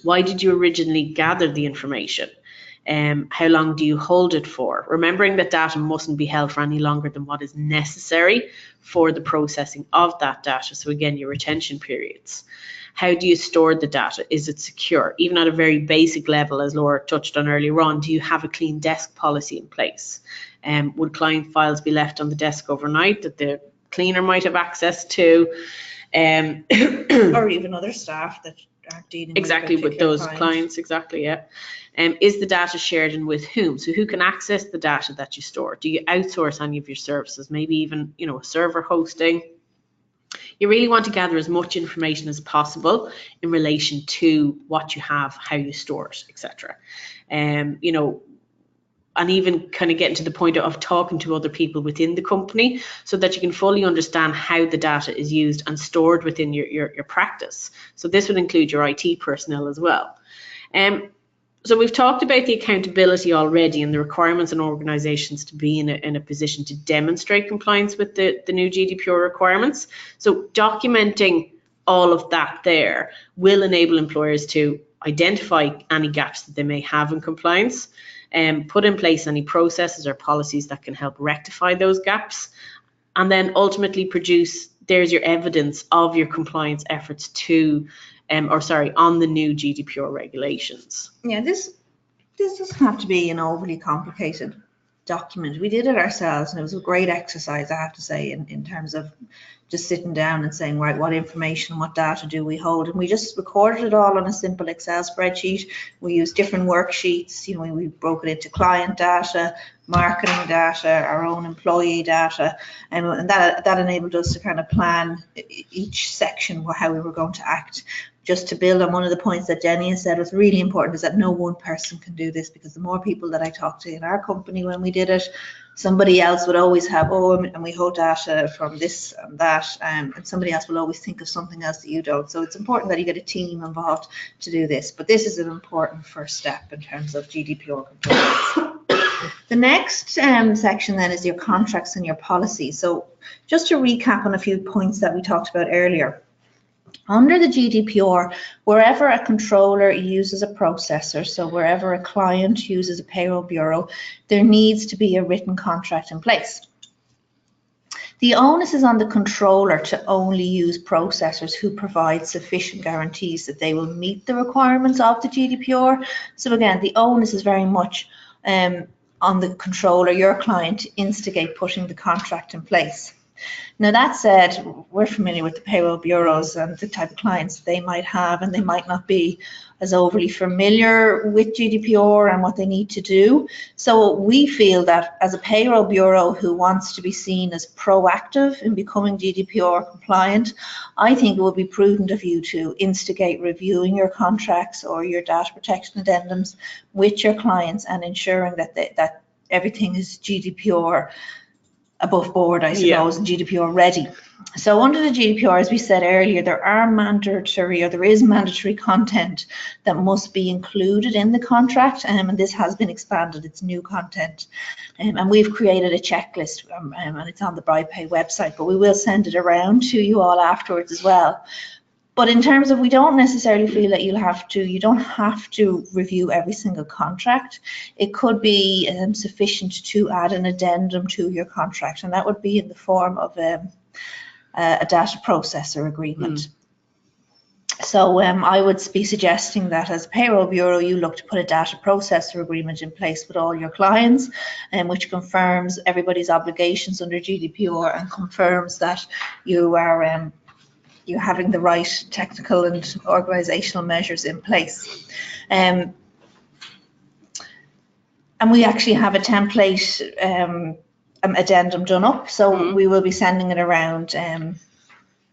Why did you originally gather the information? How long do you hold it for? Remembering that data mustn't be held for any longer than what is necessary for the processing of that data. So again, your retention periods. How do you store the data? Is it secure? Even at a very basic level, as Laura touched on earlier on, do you have a clean desk policy in place? Would client files be left on the desk overnight that the cleaner might have access to? Or even other staff that aren't dealing with those clients. Exactly, yeah. Is the data shared and with whom? So who can access the data that you store? Do you outsource any of your services? Maybe even, a server hosting? You really want to gather as much information as possible in relation to what you have, how you store it, etc. And even kind of getting to the point of talking to other people within the company so that you can fully understand how the data is used and stored within your practice. So this would include your IT personnel as well. So we've talked about the accountability already and the requirements on organisations to be in a position to demonstrate compliance with the new GDPR requirements. So documenting all of that there will enable employers to identify any gaps that they may have in compliance and put in place any processes or policies that can help rectify those gaps, and then ultimately produce, there's your evidence of your compliance efforts on the new GDPR regulations. Yeah, this doesn't have to be an overly complicated document. We did it ourselves and it was a great exercise, I have to say, in terms of just sitting down and saying, right, what information, what data do we hold? And we just recorded it all on a simple Excel spreadsheet. We used different worksheets, we broke it into client data, marketing data, our own employee data, and that enabled us to kind of plan each section, how we were going to act. Just to build on one of the points that Jenny has said was really important, is that no one person can do this, because the more people that I talked to in our company when we did it, somebody else would always have, and we hold data from this and that, and somebody else will always think of something else that you don't. So it's important that you get a team involved to do this, but this is an important first step in terms of GDPR compliance. The next section then is your contracts and your policies. So just to recap on a few points that we talked about earlier. Under the GDPR, wherever a controller uses a processor, so wherever a client uses a payroll bureau, there needs to be a written contract in place. The onus is on the controller to only use processors who provide sufficient guarantees that they will meet the requirements of the GDPR. So again, the onus is very much on the controller, your client, to instigate putting the contract in place. Now that said, we're familiar with the payroll bureaus and the type of clients they might have, and they might not be as overly familiar with GDPR and what they need to do. So we feel that as a payroll bureau who wants to be seen as proactive in becoming GDPR compliant, I think it would be prudent of you to instigate reviewing your contracts or your data protection addendums with your clients and ensuring that that everything is GDPR above board, I suppose, and GDPR ready. So under the GDPR, as we said earlier, there is mandatory content that must be included in the contract, and this has been expanded. It's new content, and we've created a checklist, and it's on the BrightPay website, but we will send it around to you all afterwards as well. But in terms of, we don't necessarily feel that you don't have to review every single contract. It could be sufficient to add an addendum to your contract, and that would be in the form of a data processor agreement. So I would be suggesting that as a payroll bureau, you look to put a data processor agreement in place with all your clients, which confirms everybody's obligations under GDPR and confirms that you are you're having the right technical and organisational measures in place. And we actually have a template addendum done up, so we will be sending it around.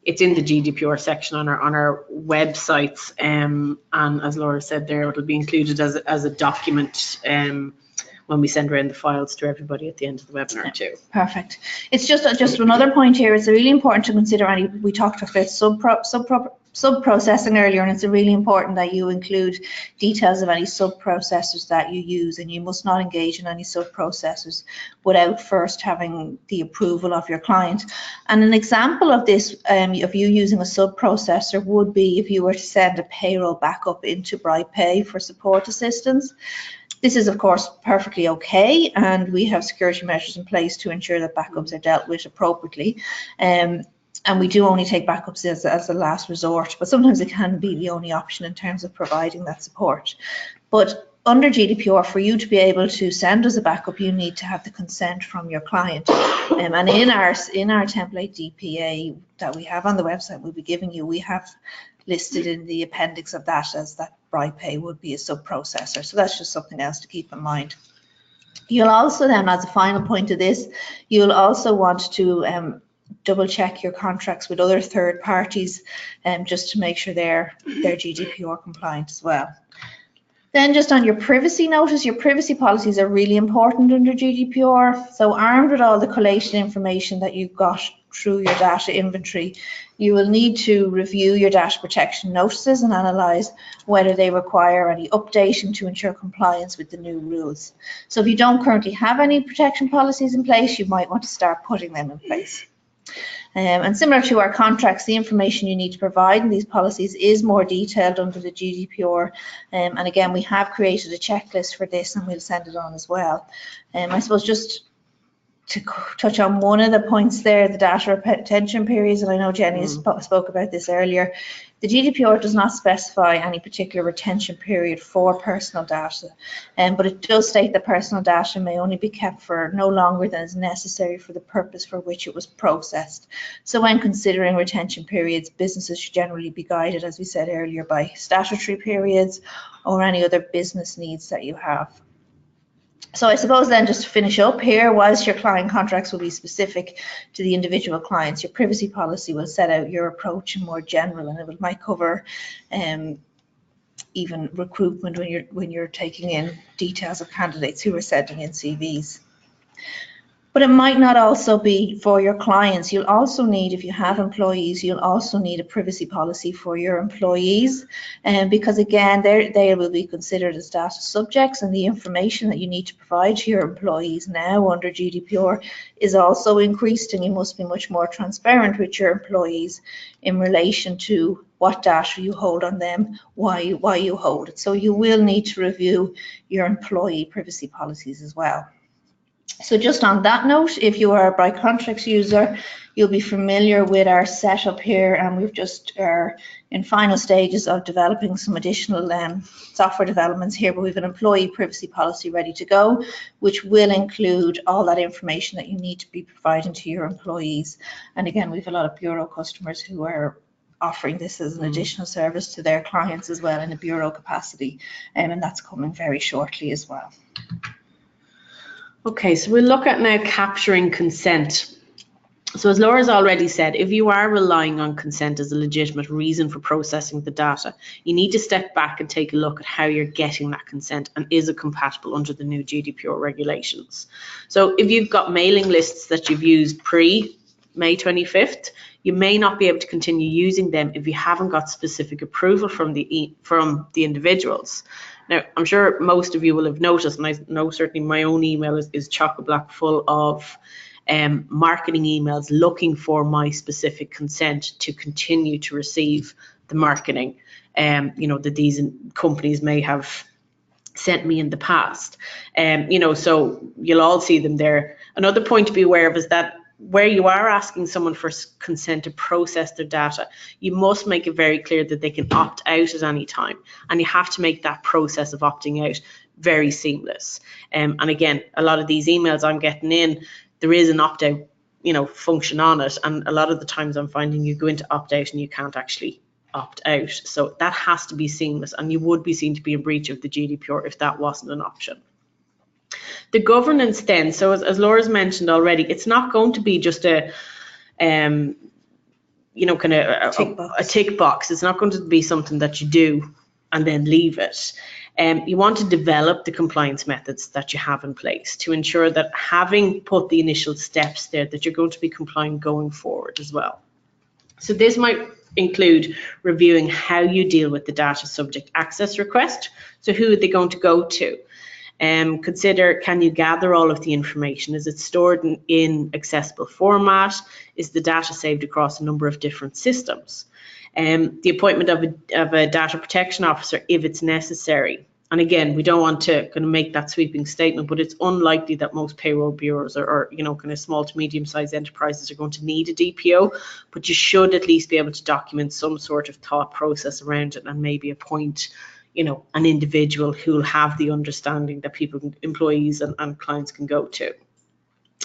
It's in the GDPR section on our websites, and as Laura said there, it'll be included as a document when we send around the files to everybody at the end of the webinar too. Perfect. It's just another point here. It's really important to consider, we talked about sub-processing earlier, and it's really important that you include details of any sub-processors that you use, and you must not engage in any sub-processors without first having the approval of your client. And an example of this, of you using a sub-processor, would be if you were to send a payroll backup into BrightPay for support assistance. This is, of course, perfectly okay, and we have security measures in place to ensure that backups are dealt with appropriately. And we do only take backups as a last resort, but sometimes it can be the only option in terms of providing that support. But under GDPR, for you to be able to send us a backup, you need to have the consent from your client. And in our template DPA that we have on the website we'll be giving you, we have listed in the appendix of that as that BrightPay would be a sub-processor. So that's just something else to keep in mind. You'll also then, as a final point of this, you'll also want to double check your contracts with other third parties, just to make sure they're GDPR compliant as well. Then just on your privacy notice, your privacy policies are really important under GDPR. So armed with all the collation information that you've got through your data inventory, you will need to review your data protection notices and analyse whether they require any updating to ensure compliance with the new rules. So if you don't currently have any protection policies in place, you might want to start putting them in place. And similar to our contracts, the information you need to provide in these policies is more detailed under the GDPR. And again, we have created a checklist for this, and we'll send it on as well. I suppose just to touch on one of the points there, the data retention periods, and I know Jenny spoke about this earlier. The GDPR does not specify any particular retention period for personal data, but it does state that personal data may only be kept for no longer than is necessary for the purpose for which it was processed. So when considering retention periods, businesses should generally be guided, as we said earlier, by statutory periods or any other business needs that you have. So I suppose then, just to finish up here, whilst your client contracts will be specific to the individual clients, your privacy policy will set out your approach in more general, and it might cover even recruitment when you're taking in details of candidates who are sending in CVs. But it might not also be for your clients. You'll also need, if you have employees, you'll also need a privacy policy for your employees, because again, they will be considered as data subjects, and the information that you need to provide to your employees now under GDPR is also increased, and you must be much more transparent with your employees in relation to what data you hold on them, why you hold it. So you will need to review your employee privacy policies as well. So just on that note, if you are a Bright Contracts user, you'll be familiar with our setup here, and we've just are in final stages of developing some additional software developments here, but we've an employee privacy policy ready to go, which will include all that information that you need to be providing to your employees. And again, we've a lot of bureau customers who are offering this as an additional service to their clients as well in a bureau capacity, and that's coming very shortly as well. Okay, so we'll look at now capturing consent. So as Laura's already said, if you are relying on consent as a legitimate reason for processing the data, you need to step back and take a look at how you're getting that consent and is it compatible under the new GDPR regulations. So if you've got mailing lists that you've used pre-May 25th, you may not be able to continue using them if you haven't got specific approval from the individuals. Now, I'm sure most of you will have noticed, and I know certainly my own email is chock-a-block full of marketing emails looking for my specific consent to continue to receive the marketing, that these companies may have sent me in the past. So you'll all see them there. Another point to be aware of is that where you are asking someone for consent to process their data, you must make it very clear that they can opt out at any time. And you have to make that process of opting out very seamless. And again, a lot of these emails I'm getting in, there is an opt-out, function on it. And a lot of the times I'm finding you go into opt-out and you can't actually opt out. So that has to be seamless, and you would be seen to be in breach of the GDPR if that wasn't an option. The governance then, so as Laura's mentioned already, it's not going to be just a tick box. It's not going to be something that you do and then leave it. You want to develop the compliance methods that you have in place to ensure that having put the initial steps there, that you're going to be compliant going forward as well. So this might include reviewing how you deal with the data subject access request. So who are they going to go to? Consider, can you gather all of the information? Is it stored in accessible format? Is the data saved across a number of different systems? The appointment of a data protection officer if it's necessary. And again, we don't want to kind of make that sweeping statement, but it's unlikely that most payroll bureaus or kind of small to medium sized enterprises are going to need a DPO, but you should at least be able to document some sort of thought process around it and maybe appoint an individual who will have the understanding that employees and clients can go to.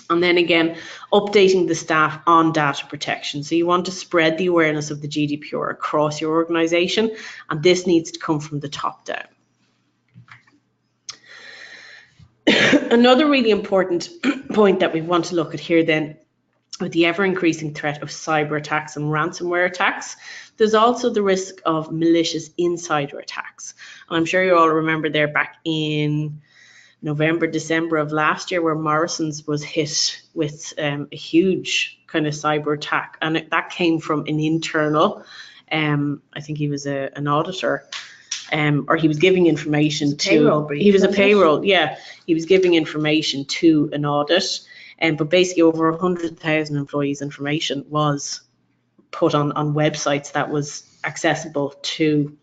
And then again, updating the staff on data protection. So you want to spread the awareness of the GDPR across your organization, and this needs to come from the top down. Another really important point that we want to look at here then, with the ever-increasing threat of cyber attacks and ransomware attacks, there's also the risk of malicious insider attacks. And I'm sure you all remember there back in November, December of last year, where Morrison's was hit with a huge kind of cyber attack. And that came from an internal, I think he was an auditor, or he was giving information to, he was a payroll, yeah, he was giving information to an audit. But basically over 100,000 employees' information was put on websites that was accessible to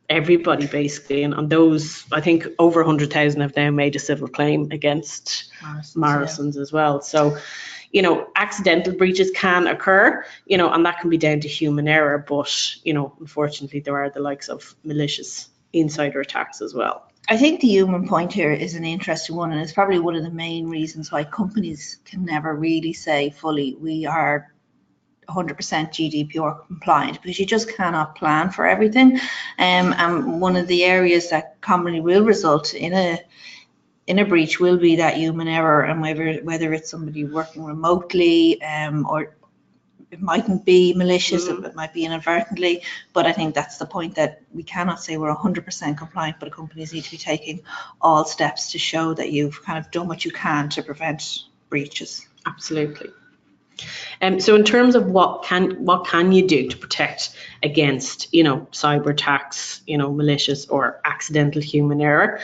everybody basically. And on those, I think over 100,000 have now made a civil claim against Morrison's as well. So, accidental breaches can occur, and that can be down to human error. But, unfortunately, there are the likes of malicious insider attacks as well. I think the human point here is an interesting one, and it's probably one of the main reasons why companies can never really say fully we are 100% GDPR compliant, because you just cannot plan for everything. And one of the areas that commonly will result in a breach will be that human error, and whether it's somebody working remotely or it mightn't be malicious, it might be inadvertently, but I think that's the point, that we cannot say we're 100% compliant, but companies need to be taking all steps to show that you've kind of done what you can to prevent breaches. Absolutely. So in terms of what can you do to protect against cyber attacks, malicious or accidental human error?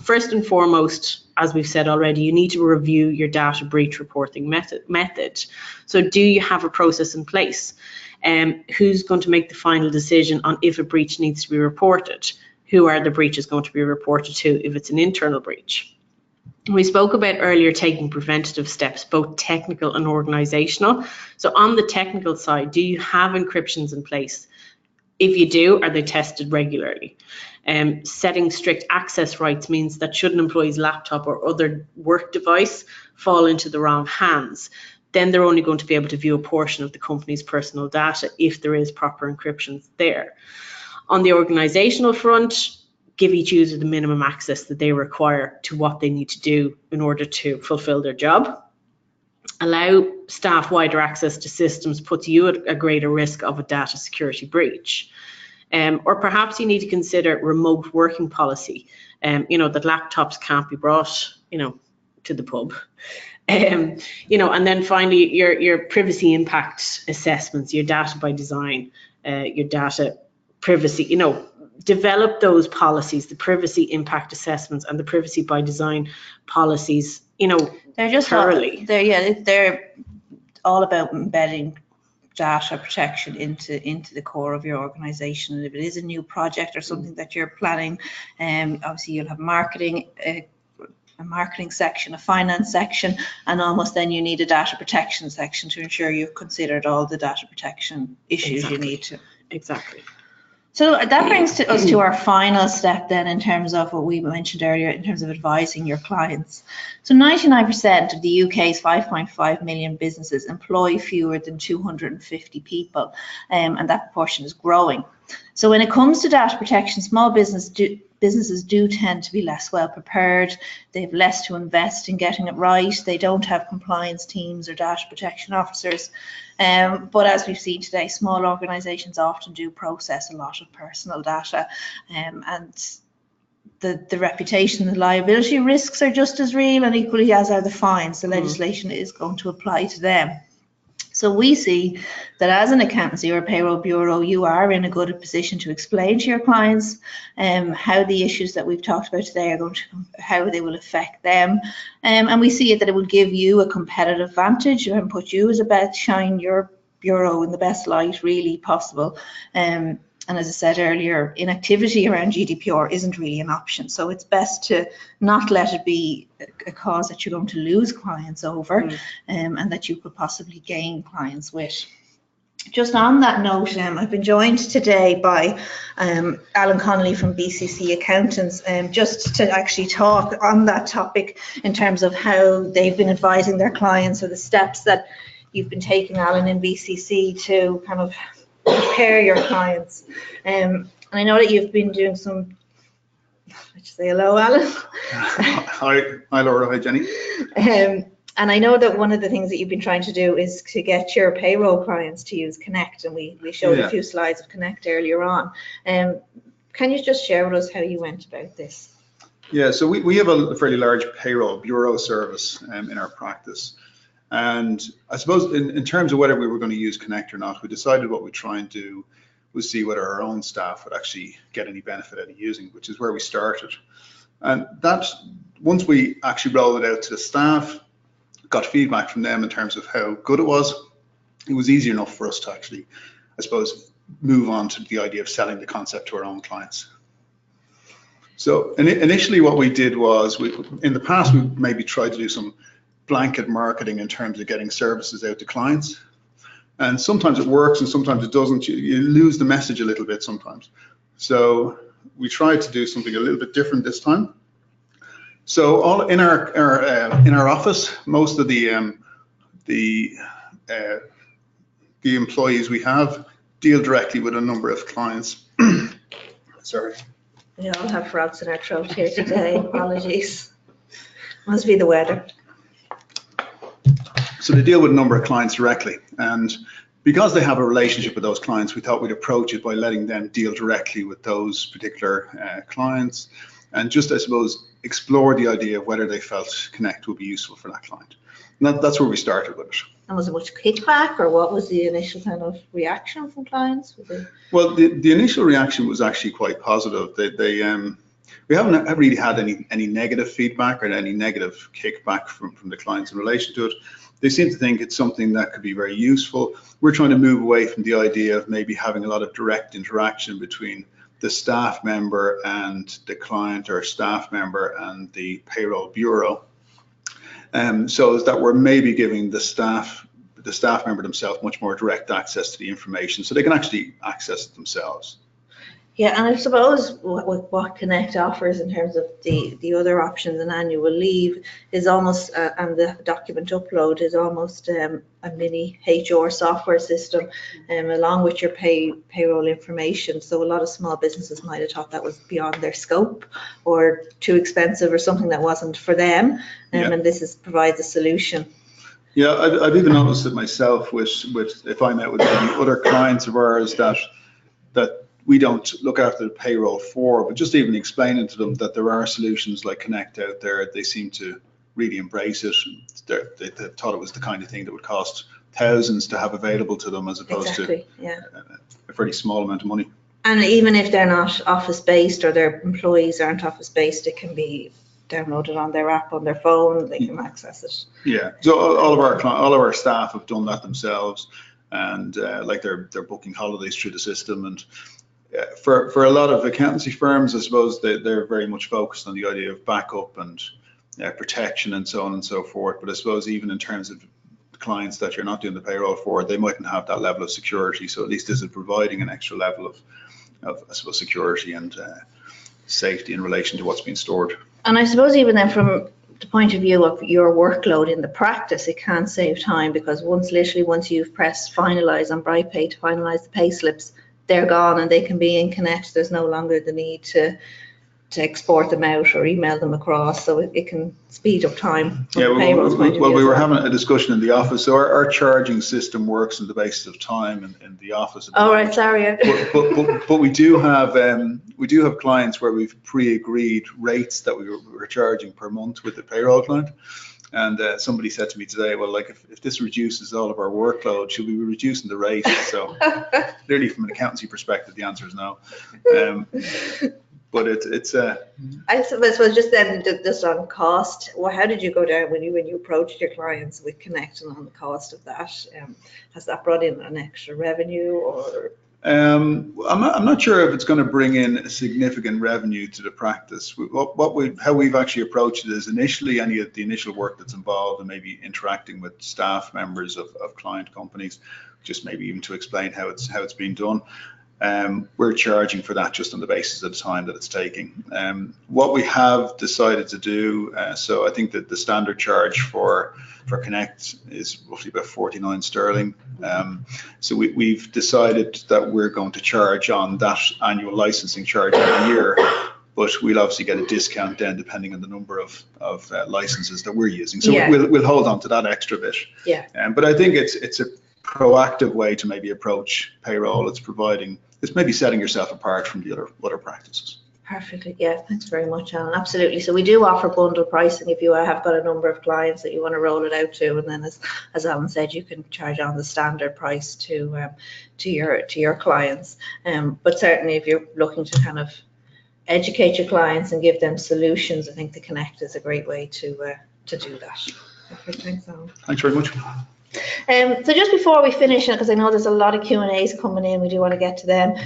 First and foremost, as we've said already, you need to review your data breach reporting method. So do you have a process in place? Who's going to make the final decision on if a breach needs to be reported? Who are the breaches going to be reported to if it's an internal breach? We spoke about earlier taking preventative steps, both technical and organisational. So on the technical side, do you have encryptions in place? If you do, are they tested regularly? Setting strict access rights means that should an employee's laptop or other work device fall into the wrong hands, then they're only going to be able to view a portion of the company's personal data if there is proper encryption there. On the organisational front, give each user the minimum access that they require to what they need to do in order to fulfill their job. Allow staff wider access to systems puts you at a greater risk of a data security breach. Or perhaps you need to consider remote working policy, that laptops can't be brought, to the pub. And then finally, your privacy impact assessments, your data by design, your data privacy, develop those policies, the privacy impact assessments and the privacy by design policies, they're just thoroughly. They're all about embedding data protection into the core of your organization. And if it is a new project or something that you're planning, obviously you'll have marketing, a marketing section, a finance section, and almost then you need a data protection section to ensure you've considered all the data protection issues you need to. Exactly. So that brings us to our final step then in terms of what we mentioned earlier in terms of advising your clients. So 99% of the UK's 5.5 million businesses employ fewer than 250 people, and that proportion is growing. So when it comes to data protection, small businesses do tend to be less well prepared. They have less to invest in getting it right. They don't have compliance teams or data protection officers. But as we've seen today, small organisations often do process a lot of personal data, and the reputation and liability risks are just as real, and equally as are the fines. The legislation is going to apply to them. So we see that as an accountancy or payroll bureau, you are in a good position to explain to your clients how the issues that we've talked about today are going to, how they will affect them. And we see that it will give you a competitive advantage and put you as a best, shine your bureau in the best light really possible. And as I said earlier, inactivity around GDPR isn't really an option. So it's best to not let it be a cause that you're going to lose clients over, and that you could possibly gain clients with. Just on that note, I've been joined today by Alan Connolly from BCC Accountants, just to actually talk on that topic in terms of how they've been advising their clients, or the steps that you've been taking, Alan, in BCC to kind of prepare your clients. And I know that you've been doing some, let's say hello, Alan. Hi Laura, hi Jenny. And I know that one of the things that you've been trying to do is to get your payroll clients to use Connect, and we showed a few slides of Connect earlier on. Can you just share with us how you went about this? Yeah, so we have a fairly large payroll bureau service in our practice. And I suppose in terms of whether we were going to use Connect or not, we decided what we'd try and do was see whether our own staff would actually get any benefit out of using it, which is where we started. And that, once we actually rolled it out to the staff, got feedback from them in terms of how good it was easy enough for us to actually, I suppose, move on to the idea of selling the concept to our own clients. So initially what we did was, in the past, we maybe tried to do some blanket marketing in terms of getting services out to clients. And sometimes it works and sometimes it doesn't. You lose the message a little bit sometimes. So we tried to do something a little bit different this time. So all in our office, most of the employees we have deal directly with a number of clients. Sorry. We all have frogs in our throat here today. Apologies. Must be the weather. So they deal with a number of clients directly, and because they have a relationship with those clients, we thought we'd approach it by letting them deal directly with those particular clients, and just, I suppose, explore the idea of whether they felt Connect would be useful for that client. And that's where we started with it. And was it much kickback, or what was the initial kind of reaction from clients? Well, the initial reaction was actually quite positive. We haven't really had any negative feedback or any negative kickback from the clients in relation to it. They seem to think it's something that could be very useful. We're trying to move away from the idea of maybe having a lot of direct interaction between the staff member and the client, or staff member and the payroll bureau. so that we're maybe giving the staff member themselves much more direct access to the information, so they can actually access it themselves. Yeah, and I suppose what Connect offers in terms of the other options and annual leave is almost, and the document upload is almost a mini HR software system, along with your payroll information. So a lot of small businesses might have thought that was beyond their scope or too expensive or something that wasn't for them, and this provides a solution. Yeah, I've even noticed it myself with if I'm out with other clients of ours that we don't look after the payroll for, but just even explaining to them that there are solutions like Connect out there, they seem to really embrace it. They thought it was the kind of thing that would cost thousands to have available to them, as opposed to a very small amount of money. And even if they're not office-based or their employees aren't office-based, it can be downloaded on their app on their phone. They can access it. Yeah, so all of our staff have done that themselves, and like they're booking holidays through the system. And for a lot of accountancy firms, I suppose they're very much focused on the idea of backup and protection and so on and so forth. But I suppose even in terms of clients that you're not doing the payroll for, they mightn't have that level of security. So at least this is providing an extra level of I suppose, security and safety in relation to what's being stored. And I suppose even then, from the point of view of your workload in the practice, it can save time, because once you've pressed finalize on BrightPay to finalize the pay slips, they're gone and they can be in Connect. There's no longer the need to export them out or email them across, so it can speed up time from the payroll's point of view. Well, we were having a discussion in the office. So our charging system works on the basis of time in the office. Oh, right, sorry. But we do have clients where we've pre-agreed rates that we were charging per month with the payroll client. And somebody said to me today, well, like if this reduces all of our workload, should we be reducing the rate? So clearly from an accountancy perspective, the answer is no. But it's I suppose just then, just on cost, well, how did you go down when you approached your clients with connecting on the cost of that? Has that brought in an extra revenue, or? I'm not sure if it's going to bring in a significant revenue to the practice. How we've actually approached it is initially any of the initial work that's involved and maybe interacting with staff members of client companies, just maybe even to explain how it's being done. We're charging for that just on the basis of the time that it's taking. What we have decided to do, so I think that the standard charge for Connect is roughly about 49 sterling. So we've decided that we're going to charge on that annual licensing charge every year, but we'll obviously get a discount then depending on the number of licenses that we're using. So we'll hold on to that extra bit. Yeah. But I think it's a proactive way to maybe approach payroll. It's maybe setting yourself apart from the other practices. Perfectly, yeah, thanks very much, Alan. Absolutely. So we do offer bundle pricing if you have got a number of clients that you want to roll it out to, and then as Alan said, you can charge on the standard price to your clients. But certainly if you're looking to kind of educate your clients and give them solutions, I think the Connect is a great way to do that. Perfect. Thanks, Alan. Thanks very much. So just before we finish, because I know there's a lot of Q&As coming in, we do want to get to them.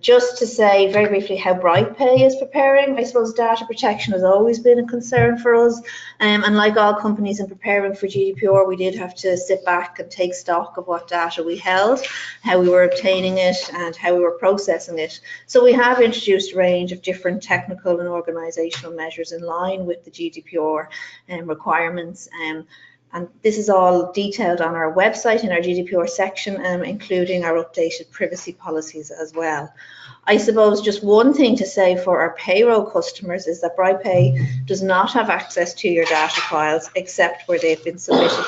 Just to say very briefly how BrightPay is preparing. I suppose data protection has always been a concern for us, and like all companies in preparing for GDPR, we did have to sit back and take stock of what data we held, how we were obtaining it, and how we were processing it. So we have introduced a range of different technical and organisational measures in line with the GDPR requirements. And this is all detailed on our website in our GDPR section, including our updated privacy policies as well. I suppose just one thing to say for our payroll customers is that BrightPay does not have access to your data files except where they've been submitted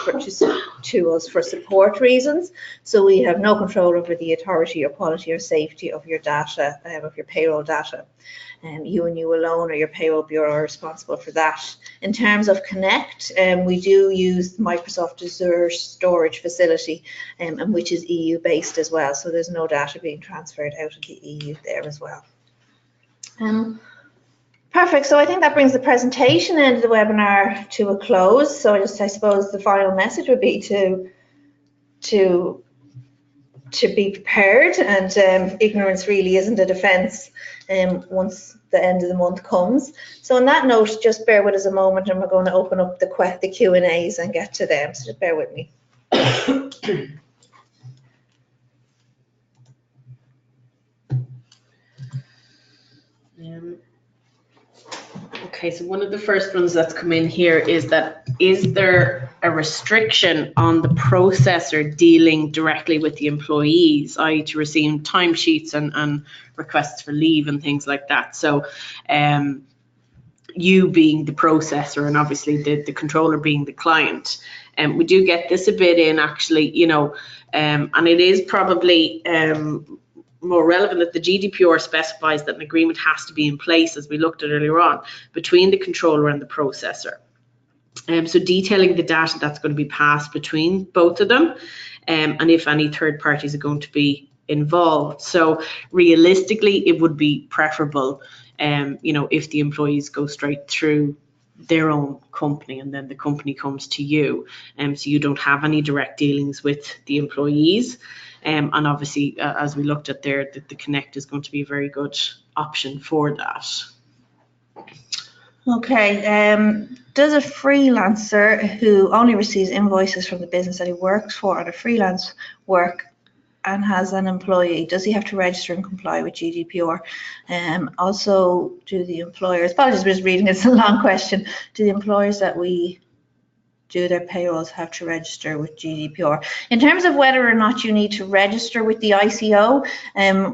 to us for support reasons. So we have no control over the authority or quality or safety of your data, of your payroll data. You and you alone or your payroll bureau are responsible for that. In terms of Connect, we do use Microsoft Azure storage facility, and which is EU based as well. So there's no data being transferred out of the EU there as well. Perfect. So I think that brings the presentation and the webinar to a close. So I suppose the final message would be to be prepared, and ignorance really isn't a defence once the end of the month comes. So on that note, just bear with us a moment and we're going to open up the Q&As and get to them. So just bear with me. Okay, so one of the first ones that's come in here is that, is there a restriction on the processor dealing directly with the employees, i.e. to receive timesheets and requests for leave and things like that? So you being the processor and obviously the controller being the client. And we do get this a bit in actually, you know, and it is probably more relevant that the GDPR specifies that an agreement has to be in place, as we looked at earlier on, between the controller and the processor. So detailing the data that's going to be passed between both of them, and if any third parties are going to be involved. So realistically, it would be preferable, you know, if the employees go straight through their own company and then the company comes to you, so you don't have any direct dealings with the employees. And obviously, as we looked at there, the Connect is going to be a very good option for that. Okay, does a freelancer who only receives invoices from the business that he works for on a freelance work and has an employee, does he have to register and comply with GDPR? Also, do the employers, apologies for just reading, it's a long question, do the employers that we do their payrolls have to register with GDPR? In terms of whether or not you need to register with the ICO,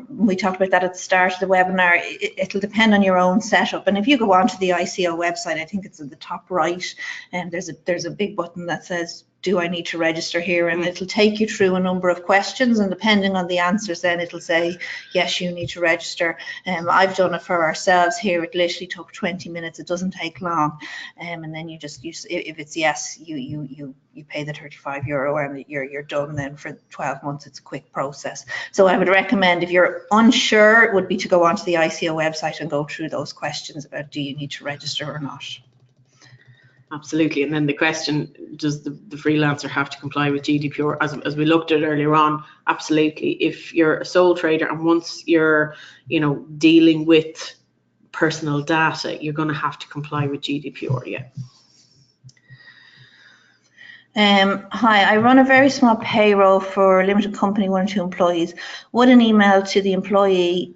we talked about that at the start of the webinar. It'll depend on your own setup. And if you go onto the ICO website, I think it's at the top right, and there's a big button that says, do I need to register here? And it'll take you through a number of questions, and depending on the answers, then it'll say, yes, you need to register. I've done it for ourselves here. It literally took 20 minutes. It doesn't take long. And then you if it's yes, you pay the €35 and you're done then for 12 months. It's a quick process. So I would recommend, if you're unsure, it would be to go onto the ICO website and go through those questions about, do you need to register or not? Absolutely. And then the question, does the freelancer have to comply with GDPR? As we looked at earlier on, absolutely. If you're a sole trader and once you're, you know, dealing with personal data, you're going to have to comply with GDPR, yeah. Hi, I run a very small payroll for a limited company, 1 or 2 employees. Would an email to the employee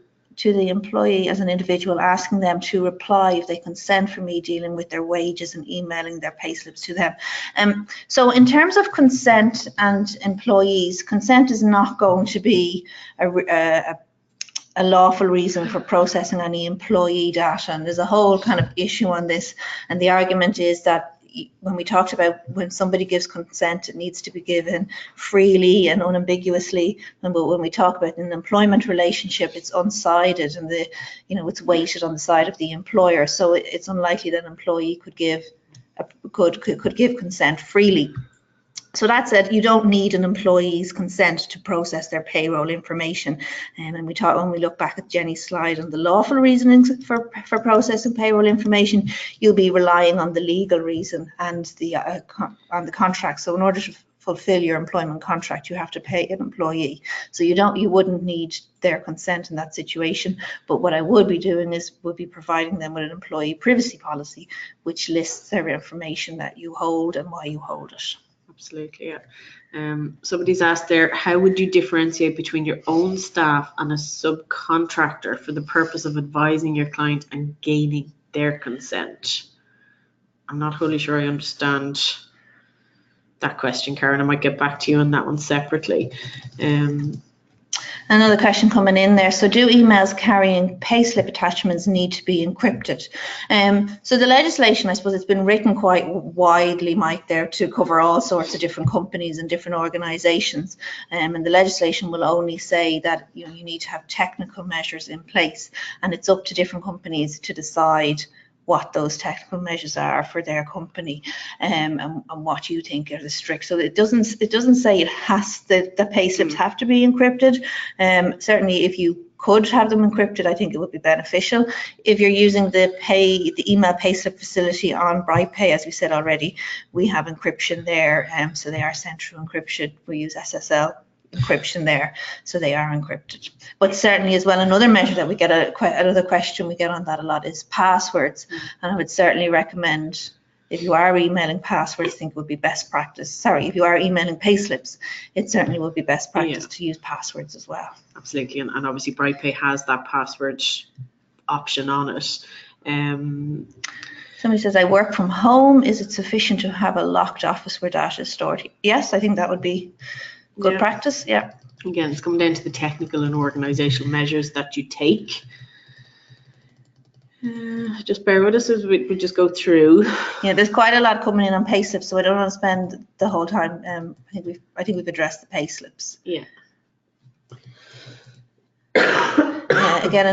as an individual asking them to reply if they consent for me dealing with their wages and emailing their payslips to them? So in terms of consent and employees, consent is not going to be a lawful reason for processing any employee data, and there's a whole kind of issue on this, and the argument is that when we talked about when somebody gives consent, it needs to be given freely and unambiguously. And when we talk about an employment relationship, it's unsided, and it's weighted on the side of the employer. So it's unlikely that an employee could give consent freely. So that said, you don't need an employee's consent to process their payroll information. And when we look back at Jenny's slide on the lawful reasonings for processing payroll information, you'll be relying on the legal reason and on the contract. So in order to fulfill your employment contract, you have to pay an employee. So you wouldn't need their consent in that situation. But what I would be doing would be providing them with an employee privacy policy, which lists their information that you hold and why you hold it. Absolutely, yeah. Somebody's asked there, how would you differentiate between your own staff and a subcontractor for the purpose of advising your client and gaining their consent? I'm not wholly sure I understand that question, Karen. I might get back to you on that one separately. Another question coming in there. So do emails carrying payslip attachments need to be encrypted? So the legislation, I suppose it's been written quite widely, Mike, there to cover all sorts of different companies and different organizations. And the legislation will only say that you need to have technical measures in place, and it's up to different companies to decide what those technical measures are for their company, and what you think are the strict. So it doesn't say it has the payslips have to be encrypted. Certainly, if you could have them encrypted, I think it would be beneficial. If you're using the email payslip facility on BrightPay, as we said already, we have encryption there, so they are sent through encryption. We use SSL encryption there, so they are encrypted. But certainly as well, another measure that we get, another question we get on that a lot is passwords. And I would certainly recommend, if you are emailing passwords, I think it would be best practice. Sorry, if you are emailing payslips, it certainly would be best practice to use passwords as well. Absolutely, and obviously BrightPay has that password option on it. Somebody says, I work from home. Is it sufficient to have a locked office where data is stored? Yes, I think that would be good practice. Yeah. Again, it's coming down to the technical and organisational measures that you take. Just bear with us as we just go through. Yeah, there's quite a lot coming in on payslips, so I don't want to spend the whole time. I think we've addressed the payslips. Yeah. Again,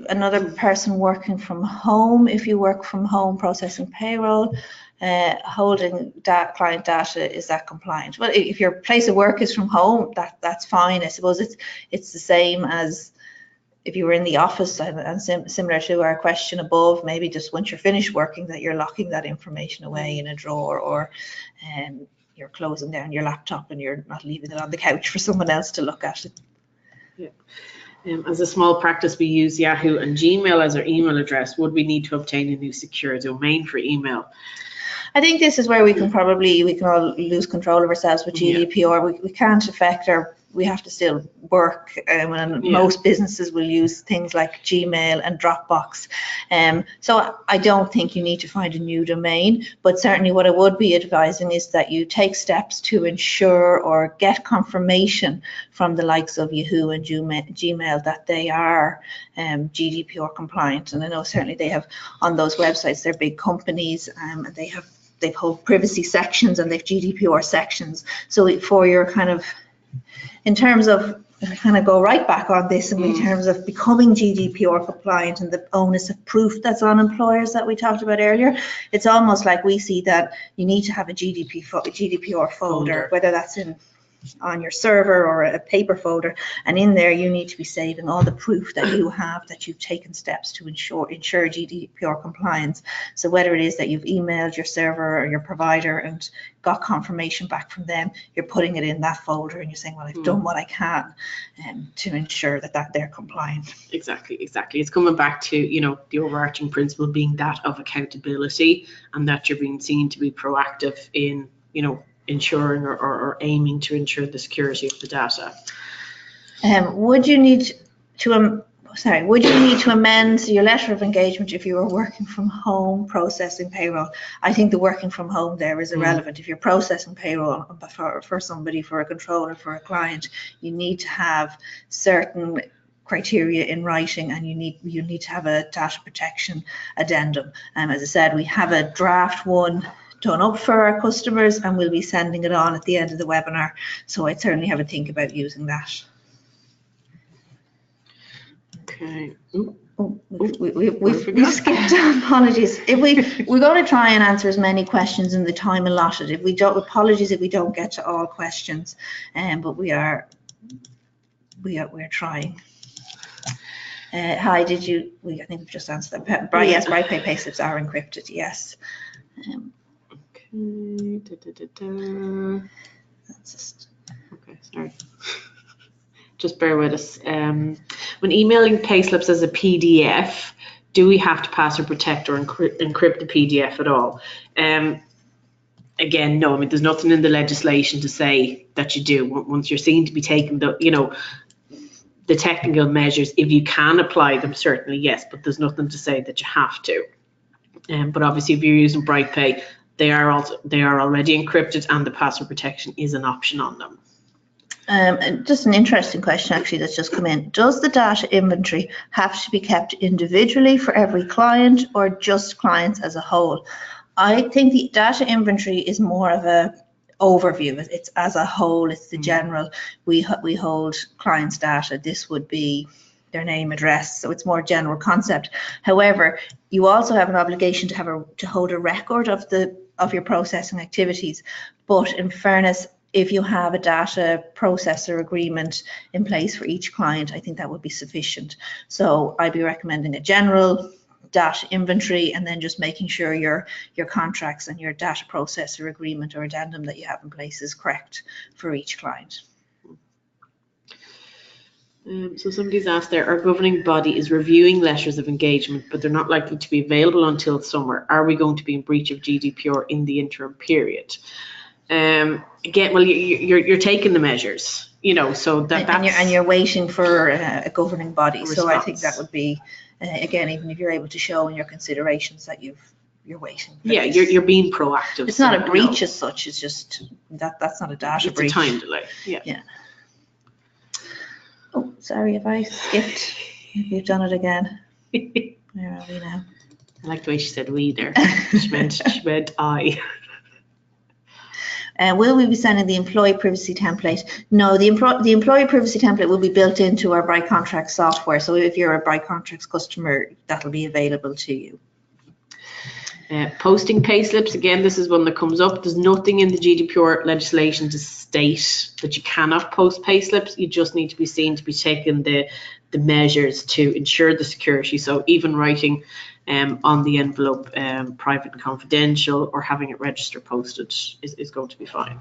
another person working from home. If you work from home processing payroll, holding client data, is that compliant? Well, if your place of work is from home, that's fine. I suppose it's the same as if you were in the office, and similar to our question above, maybe just once you're finished working, that you're locking that information away in a drawer, or you're closing down your laptop and you're not leaving it on the couch for someone else to look at it. Yeah. As a small practice, we use Yahoo and Gmail as our email address. Would we need to obtain a new secure domain for email? I think this is where we can all lose control of ourselves with GDPR. We can't affect we have to still work, and most businesses will use things like Gmail and Dropbox. So I don't think you need to find a new domain, but certainly what I would be advising is that you take steps to ensure or get confirmation from the likes of Yahoo and Gmail that they are GDPR compliant. And I know certainly they have on those websites, they're big companies, and they've whole privacy sections and they've GDPR sections. So for your in terms of, go right back on this, and in terms of becoming GDPR compliant and the onus of proof that's on employers that we talked about earlier, it's almost like we see that you need to have a GDPR folder, whether that's on your server or a paper folder, and in there you need to be saving all the proof that you have that you've taken steps to ensure GDPR compliance. So whether it is that you've emailed your server or your provider and got confirmation back from them, you're putting it in that folder and you're saying, well, I've done what I can to ensure that they're compliant. Exactly. It's coming back to, the overarching principle being that of accountability, and that you're being seen to be proactive in, ensuring or aiming to ensure the security of the data. Would you need to amend your letter of engagement if you were working from home processing payroll? I think the working from home there is irrelevant. If you're processing payroll for somebody, for a controller, for a client, you need to have certain criteria in writing, and you need to have a data protection addendum. As I said, we have a draft one done up for our customers, and we'll be sending it on at the end of the webinar. So I'd certainly have a think about using that. Okay. We've skipped on. Apologies. We're going to try and answer as many questions in the time allotted. If we don't, apologies if we don't get to all questions, but we're trying. Hi, I think we've just answered that. Yes, BrightPay payslips are encrypted. Yes. That's just okay. Sorry. Just bear with us. When emailing payslips as a PDF, do we have to password protect or encrypt the PDF at all? Again, no. There's nothing in the legislation to say that you do. Once you're seen to be taking the technical measures, if you can apply them, certainly yes. But there's nothing to say that you have to. But obviously, if you're using BrightPay, they are already encrypted, and the password protection is an option on them. Just an interesting question actually that's just come in. Does the data inventory have to be kept individually for every client, or just clients as a whole? I think the data inventory is more of a overview. It's as a whole, it's the general. We hold clients' data. This would be their name, address, so it's more general concept. However, you also have an obligation to hold a record of your processing activities. But in fairness, if you have a data processor agreement in place for each client, I think that would be sufficient. So I'd be recommending a general data inventory, and then just making sure your contracts and your data processor agreement or addendum that you have in place is correct for each client. So somebody's asked there, our governing body is reviewing letters of engagement, but they're not likely to be available until summer. Are we going to be in breach of GDPR in the interim period? Again, well, you're taking the measures, you know, so that's... And you're waiting for a governing body. Response. So I think that would be, again, even if you're able to show in your considerations that you're waiting. Yeah, you're being proactive. It's not a breach as such, it's just that's not a data breach. It's a time delay, Yeah. Oh, sorry if I skipped. You've done it again. Where are we now? I like the way she said we there. She meant I. Will we be sending the employee privacy template? No, the employee privacy template will be built into our Bright Contracts software. So if you're a Bright Contracts customer, that'll be available to you. Posting payslips, again, this is one that comes up. There's nothing in the GDPR legislation to state that you cannot post payslips. You just need to be seen to be taking the measures to ensure the security. So even writing on the envelope private and confidential, or having it register posted is going to be fine.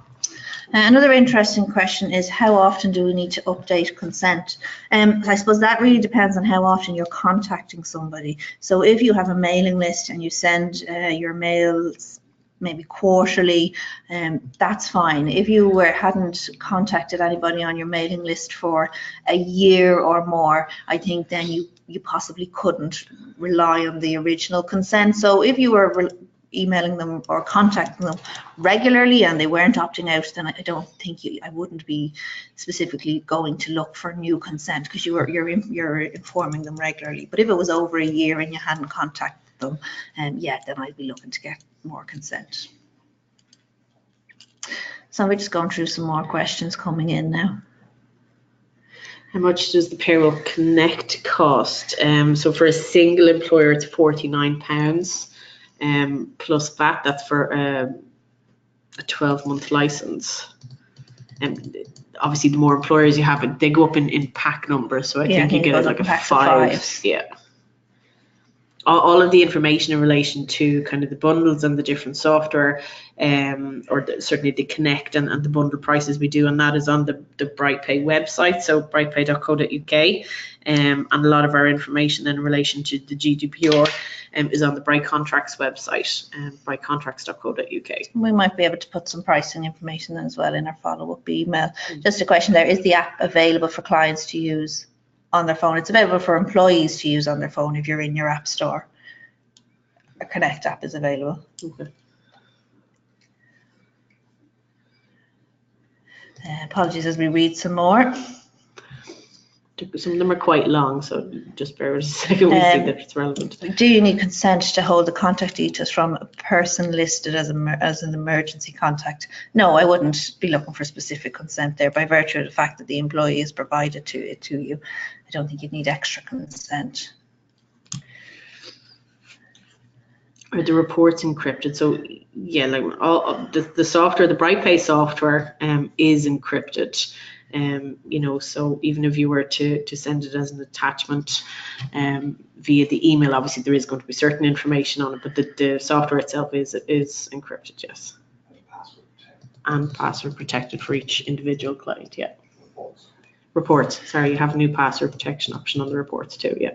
Another interesting question is, how often do we need to update consent? I suppose that really depends on how often you're contacting somebody. So if you have a mailing list and you send your mails maybe quarterly, that's fine. If you hadn't contacted anybody on your mailing list for a year or more, I think then you possibly couldn't rely on the original consent. So if you were emailing them or contacting them regularly and they weren't opting out, then I don't think I wouldn't be specifically going to look for new consent, because you're informing them regularly. But if it was over a year and you hadn't contacted them, yeah, then I'd be looking to get more consent. So we're just going through some more questions coming in now. How much does the Payroll Connect cost? So for a single employer, it's £49. Plus VAT. That's for a 12-month license. And obviously, the more employers you have, they go up in pack numbers. So I think you get like a 5. Yeah. All of the information in relation to kind of the bundles and the different software, certainly the Connect and the bundle prices we do, and that is on the BrightPay website, so brightpay.co.uk, and a lot of our information in relation to the GDPR is on the Bright Contracts website, brightcontracts.co.uk. We might be able to put some pricing information as well in our follow-up email. Just a question there, is the app available for clients to use on their phone? It's available for employees to use on their phone if you're in your app store. A Connect app is available. Okay. Apologies as we read some more. Some of them are quite long, so just bear with us a second, we see that it's relevant. Do you need consent to hold the contact details from a person listed as an emergency contact? No, I wouldn't be looking for specific consent there. By virtue of the fact that the employee is provided to you, I don't think you'd need extra consent. Are the reports encrypted? So yeah, like all the software, the BrightPay software is encrypted. You know, so even if you were to send it as an attachment via the email, obviously there is going to be certain information on it, but the software itself is encrypted, yes. And password protected for each individual client, yeah. Reports, sorry, you have a new password protection option on the reports too, yeah.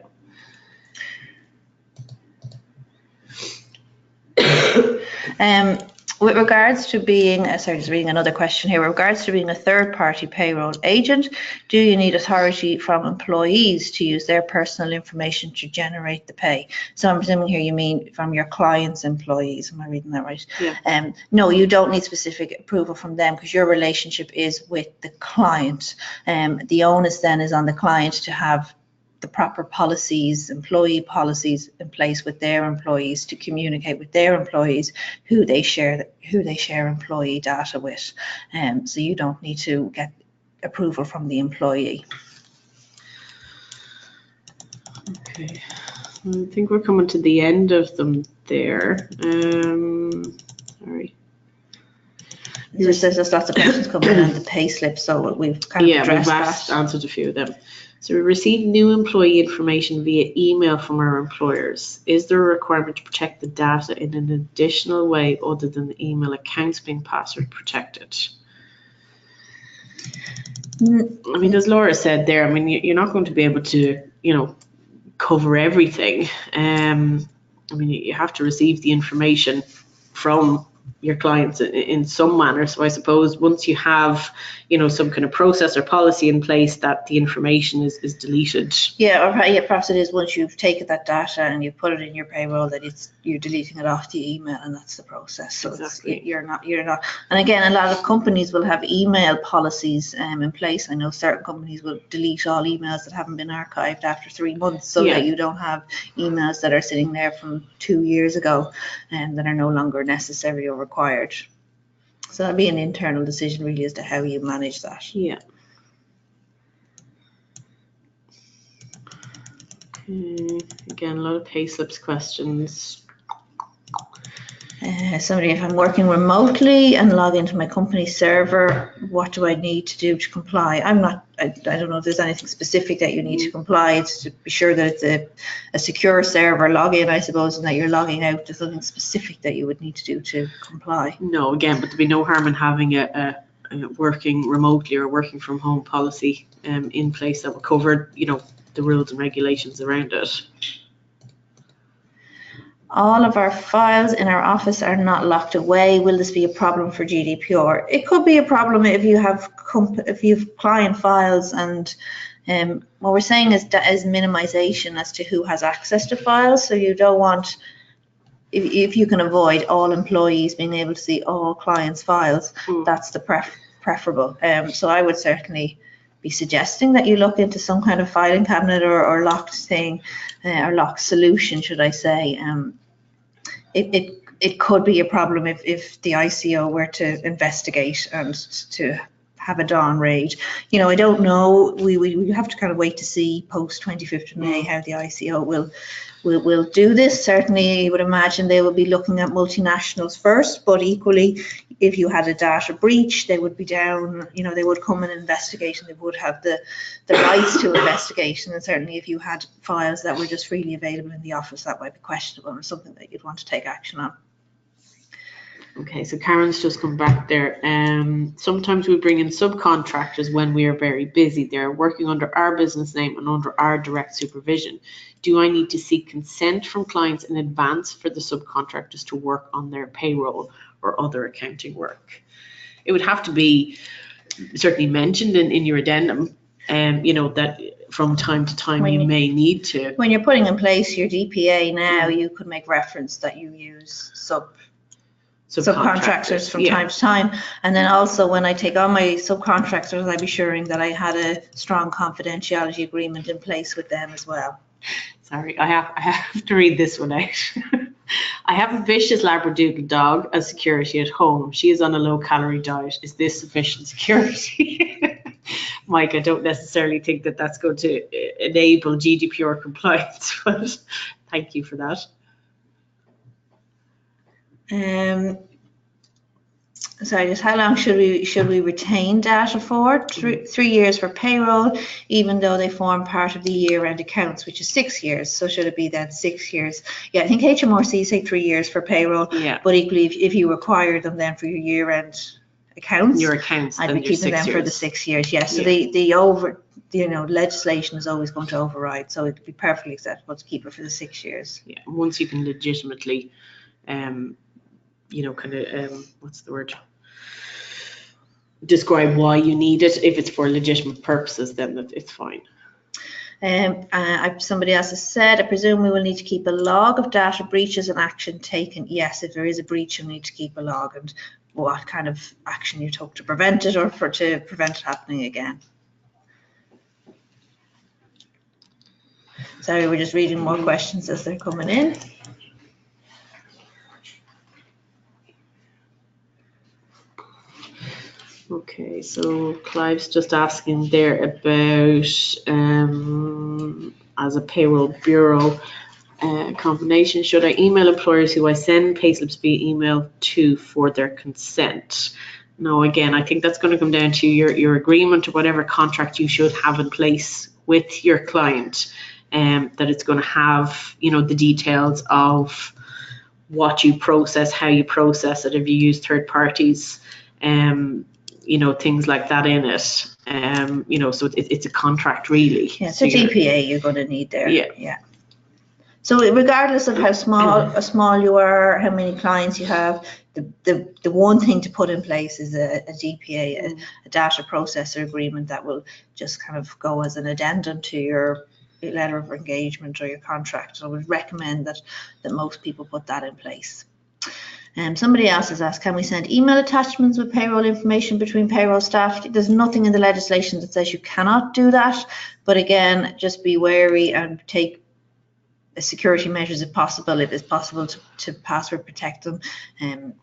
With regards to being, sorry, just reading another question here. With regards to being a third-party payroll agent, do you need authority from employees to use their personal information to generate the pay? So I'm presuming here you mean from your client's employees. Am I reading that right? Yeah. No, you don't need specific approval from them because your relationship is with the client. The onus then is on the client to have the proper policies, employee policies in place with their employees to communicate with their employees who they share employee data with. So you don't need to get approval from the employee. Okay, I think we're coming to the end of them there. Sorry. There's just lots of questions coming in on the pay slip, so we've kind of addressed that. Answered a few of them. So we receive new employee information via email from our employers. Is there a requirement to protect the data in an additional way other than the email accounts being password protected? I mean, as Laura said there, I mean, you're not going to be able to, cover everything. I mean, you have to receive the information from your clients in some manner. So I suppose once you have, some kind of process or policy in place, that the information is deleted. Yeah, or perhaps it is once you've taken that data and you put it in your payroll that you're deleting it off the email, and that's the process. So Exactly. you're not. And again, a lot of companies will have email policies in place. I know certain companies will delete all emails that haven't been archived after 3 months, so that you don't have emails that are sitting there from 2 years ago and that are no longer necessary or required. So that'd be an internal decision really as to how you manage that. Yeah. Okay. Again, a lot of pay slips questions. Somebody, if I'm working remotely and log into my company server, what do I need to do to comply? I don't know if there's anything specific that you need to comply. It's to be sure that it's a secure server login, I suppose, and that you're logging out. There's nothing specific that you would need to do to comply. No, again, but there'd be no harm in having a working remotely or working from home policy in place that will cover, the rules and regulations around it. All of our files in our office are not locked away. Will this be a problem for GDPR? It could be a problem if you have client files, and what we're saying is minimization as to who has access to files. So you don't want, if you can avoid all employees being able to see all clients' files, that's the preferable. So I would certainly be suggesting that you look into some kind of filing cabinet or locked thing, or locked solution, should I say. It could be a problem if the ICO were to investigate and to have a dawn raid. I don't know. We have to kind of wait to see post 25th of May how the ICO will do this. Certainly, you would imagine they will be looking at multinationals first, but equally, if you had a data breach, they would be down, they would come and investigate, and they would have the rights to investigation. And certainly if you had files that were just freely available in the office, that might be questionable and something that you'd want to take action on. Okay, so Karen's just come back there. Sometimes we bring in subcontractors when we are very busy. They're working under our business name and under our direct supervision. Do I need to seek consent from clients in advance for the subcontractors to work on their payroll or other accounting work? It would have to be certainly mentioned in your addendum, that from time to time you may need to. When you're putting in place your DPA now, you could make reference that you use subcontractors from time to time. And then also when I take on my subcontractors, I'd be assuring that I had a strong confidentiality agreement in place with them as well. Sorry, I have to read this one out. I have a vicious Labradoodle dog as security at home. She is on a low-calorie diet. Is this sufficient security? Mike, I don't necessarily think that that's going to enable GDPR compliance, but thank you for that. Sorry, just how long should we retain data for? 3 years for payroll, even though they form part of the year-end accounts, which is 6 years. So should it be then 6 years? Yeah, I think HMRC say 3 years for payroll. Yeah. But equally, if you require them then for your year-end accounts, I'd be keeping them for the 6 years. Yes. So the legislation is always going to override. So it'd be perfectly acceptable to keep it for the 6 years. Yeah. Once you can legitimately, what's the word? Describe why you need it. If it's for legitimate purposes, then it's fine. Somebody else has said, I presume we will need to keep a log of data breaches and action taken. Yes, if there is a breach, you'll need to keep a log, and what kind of action you took to prevent it or to prevent it happening again. Sorry, we're just reading more questions as they're coming in. Okay, so Clive's just asking there about as a payroll bureau combination, should I email employers who I send payslips via email to for their consent? No, again, I think that's going to come down to your agreement or whatever contract you should have in place with your client, that it's going to have, the details of what you process, how you process it, if you use third parties, things like that in it. You know, so it's a contract really. Yeah, it's So a GPA you're going to need there. Yeah. So regardless of how small you are, how many clients you have, the one thing to put in place is a GPA, a data processor agreement that will just kind of go as an addendum to your letter of engagement or your contract. So I would recommend that most people put that in place. Somebody else has asked, can we send email attachments with payroll information between payroll staff? There's nothing in the legislation that says you cannot do that, but again, just be wary and take security measures if possible. It is possible to password protect them and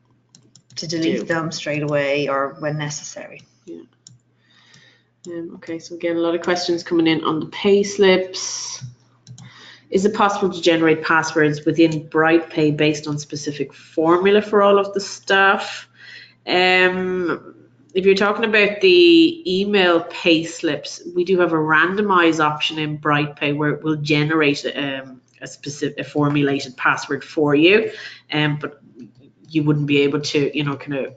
to delete them straight away or when necessary. Yeah. Okay, so again, a lot of questions coming in on the pay slips. Is it possible to generate passwords within BrightPay based on specific formula for all of the staff? If you're talking about the email pay slips, we do have a randomize option in BrightPay where it will generate a formulated password for you, but you wouldn't be able to, you know, kind of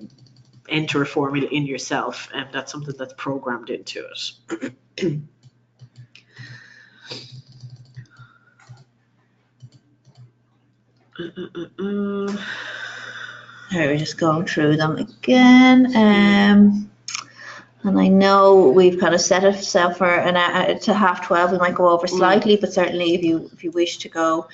enter a formula in yourself, and that's something that's programmed into it. We're just going through them again. And I know we've kind of set ourselves for to 12:30. We might go over slightly, but certainly if you wish to go.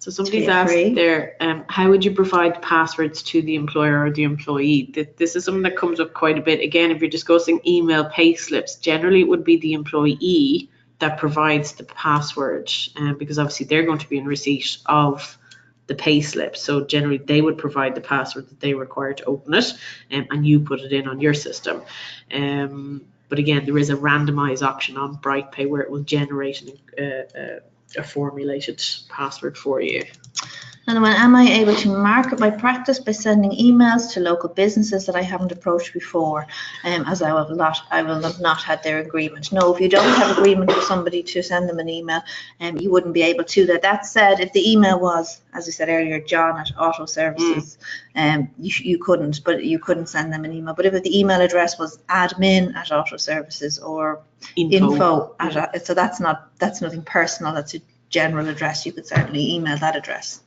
So somebody's asked there, how would you provide passwords to the employer or the employee? This is something that comes up quite a bit. Again, if you're discussing email pay slips, generally it would be the employee that provides the password, because obviously they're going to be in receipt of the pay slip. So generally they would provide the password that they require to open it, and you put it in on your system. But again, there is a randomize option on BrightPay where it will generate a formulated password for you. And when am I able to market my practice by sending emails to local businesses that I haven't approached before, as I will have not had their agreement? No, if you don't have agreement with somebody to send them an email, you wouldn't be able to. That said, if the email was, as I said earlier, John at Auto Services, you couldn't send them an email. But if the email address was admin at Auto Services or info at, so that's nothing personal. That's a general address. You could certainly email that address.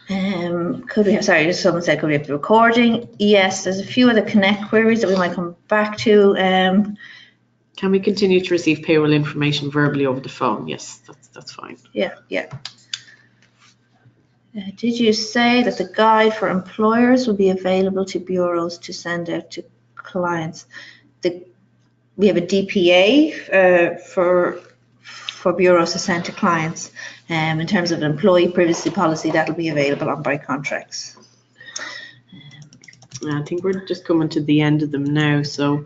Someone said, could we have the recording? Yes, there's a few other connect queries that we might come back to. Can we continue to receive payroll information verbally over the phone? Yes, that's fine. Yeah. Did you say that the guide for employers will be available to bureaus to send out to clients? We have a DPA for bureaus to send to clients. In terms of an employee privacy policy, that'll be available on Bright Contracts. I think we're just coming to the end of them now. So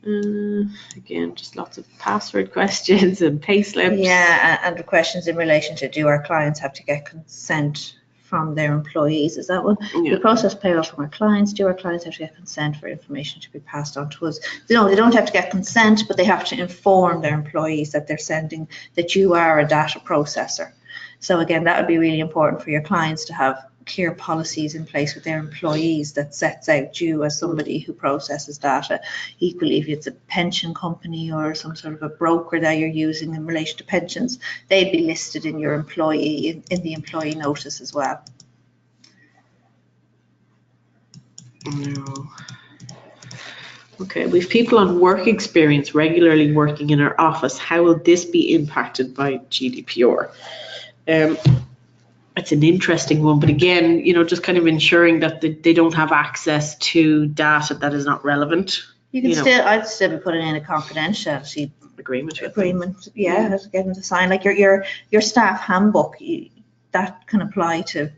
again, just lots of password questions and pay slips. Yeah, and the questions in relation to, do our clients have to get consent from their employees? Is that one? Yeah. We process payroll from our clients. Do our clients have to get consent for information to be passed on to us? No, they don't have to get consent, but they have to inform their employees that they're sending, that you are a data processor. So again, that would be really important for your clients to have clear policies in place with their employees that sets out you as somebody who processes data. Equally, if it's a pension company or some sort of a broker that you're using in relation to pensions, they'd be listed in your employee, in the employee notice as well. No. Okay, we've people on work experience regularly working in our office. How will this be impacted by GDPR? It's an interesting one, but again, you know, just kind of ensuring that they don't have access to data that is not relevant. I'd still be putting in a confidentiality agreement. Yeah, get them to sign, like your staff handbook. That can apply to.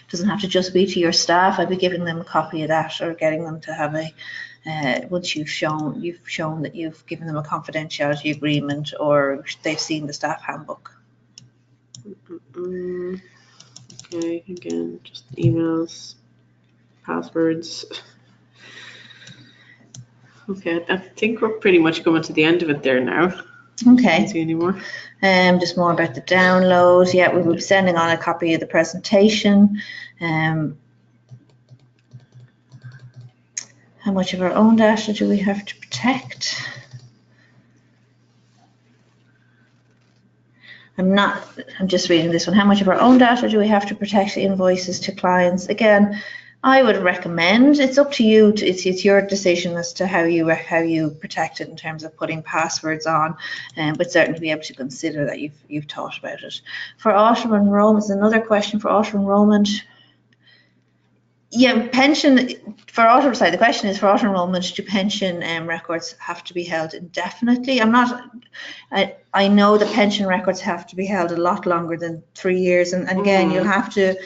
Doesn't have to just be to your staff. I'd be giving them a copy of that, or getting them to have a. Once you've shown that you've given them a confidentiality agreement, or they've seen the staff handbook. Okay, again, just emails, passwords. Okay, I think we're pretty much coming to the end of it there now. Okay. See any more? Just more about the download. Yeah, we will be sending on a copy of the presentation. How much of our own data do we have to protect? I'm just reading this one. How much of our own data do we have to protect invoices to clients? Again, I would recommend, it's up to you, it's your decision as to how you protect it in terms of putting passwords on, but certainly be able to consider that you've thought about it. For auto enrollment, another question for auto enrollment. Yeah, pension, for auto, sorry, the question is for auto enrollment, do pension records have to be held indefinitely? I know the pension records have to be held a lot longer than 3 years, and again, you'll have to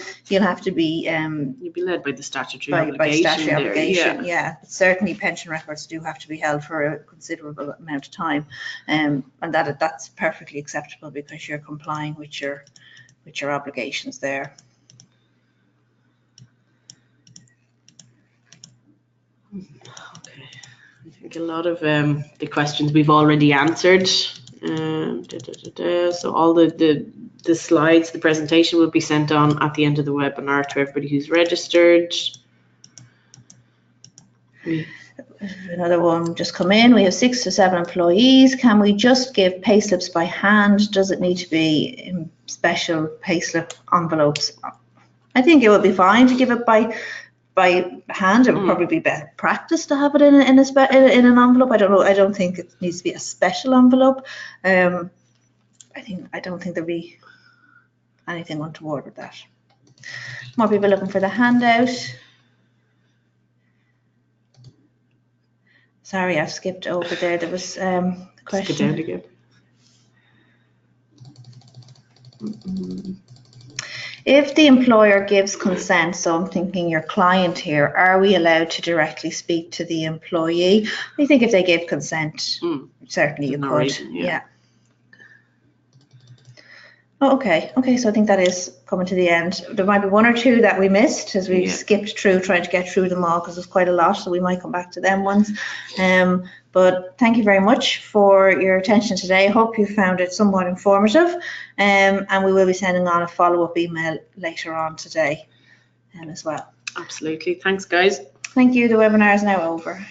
be You'll be led by the statutory obligation. By statutory there, obligation, yeah. Certainly pension records do have to be held for a considerable amount of time, and that's perfectly acceptable because you're complying with your obligations there. Okay, I think a lot of the questions we've already answered. So all the slides, the presentation will be sent on at the end of the webinar to everybody who's registered. Another one just come in. We have 6 to 7 employees. Can we just give payslips by hand? Does it need to be in special payslip envelopes? I think it would be fine to give it by hand. It would probably be better practice to have it in an envelope. I don't know. I don't think it needs to be a special envelope. I don't think there'll be anything untoward with that. More people looking for the handout. Sorry, I've skipped over there. There was a question. Skip down again. If the employer gives consent, so I'm thinking your client here, are we allowed to directly speak to the employee? I think if they give consent, certainly you could. Reason, yeah. Oh, okay, so I think that is coming to the end. There might be 1 or 2 that we missed as we skipped through, trying to get through them all because there's quite a lot, so we might come back to them ones. But thank you very much for your attention today. I hope you found it somewhat informative, and we will be sending on a follow-up email later on today as well. Absolutely. Thanks, guys. Thank you. The webinar is now over.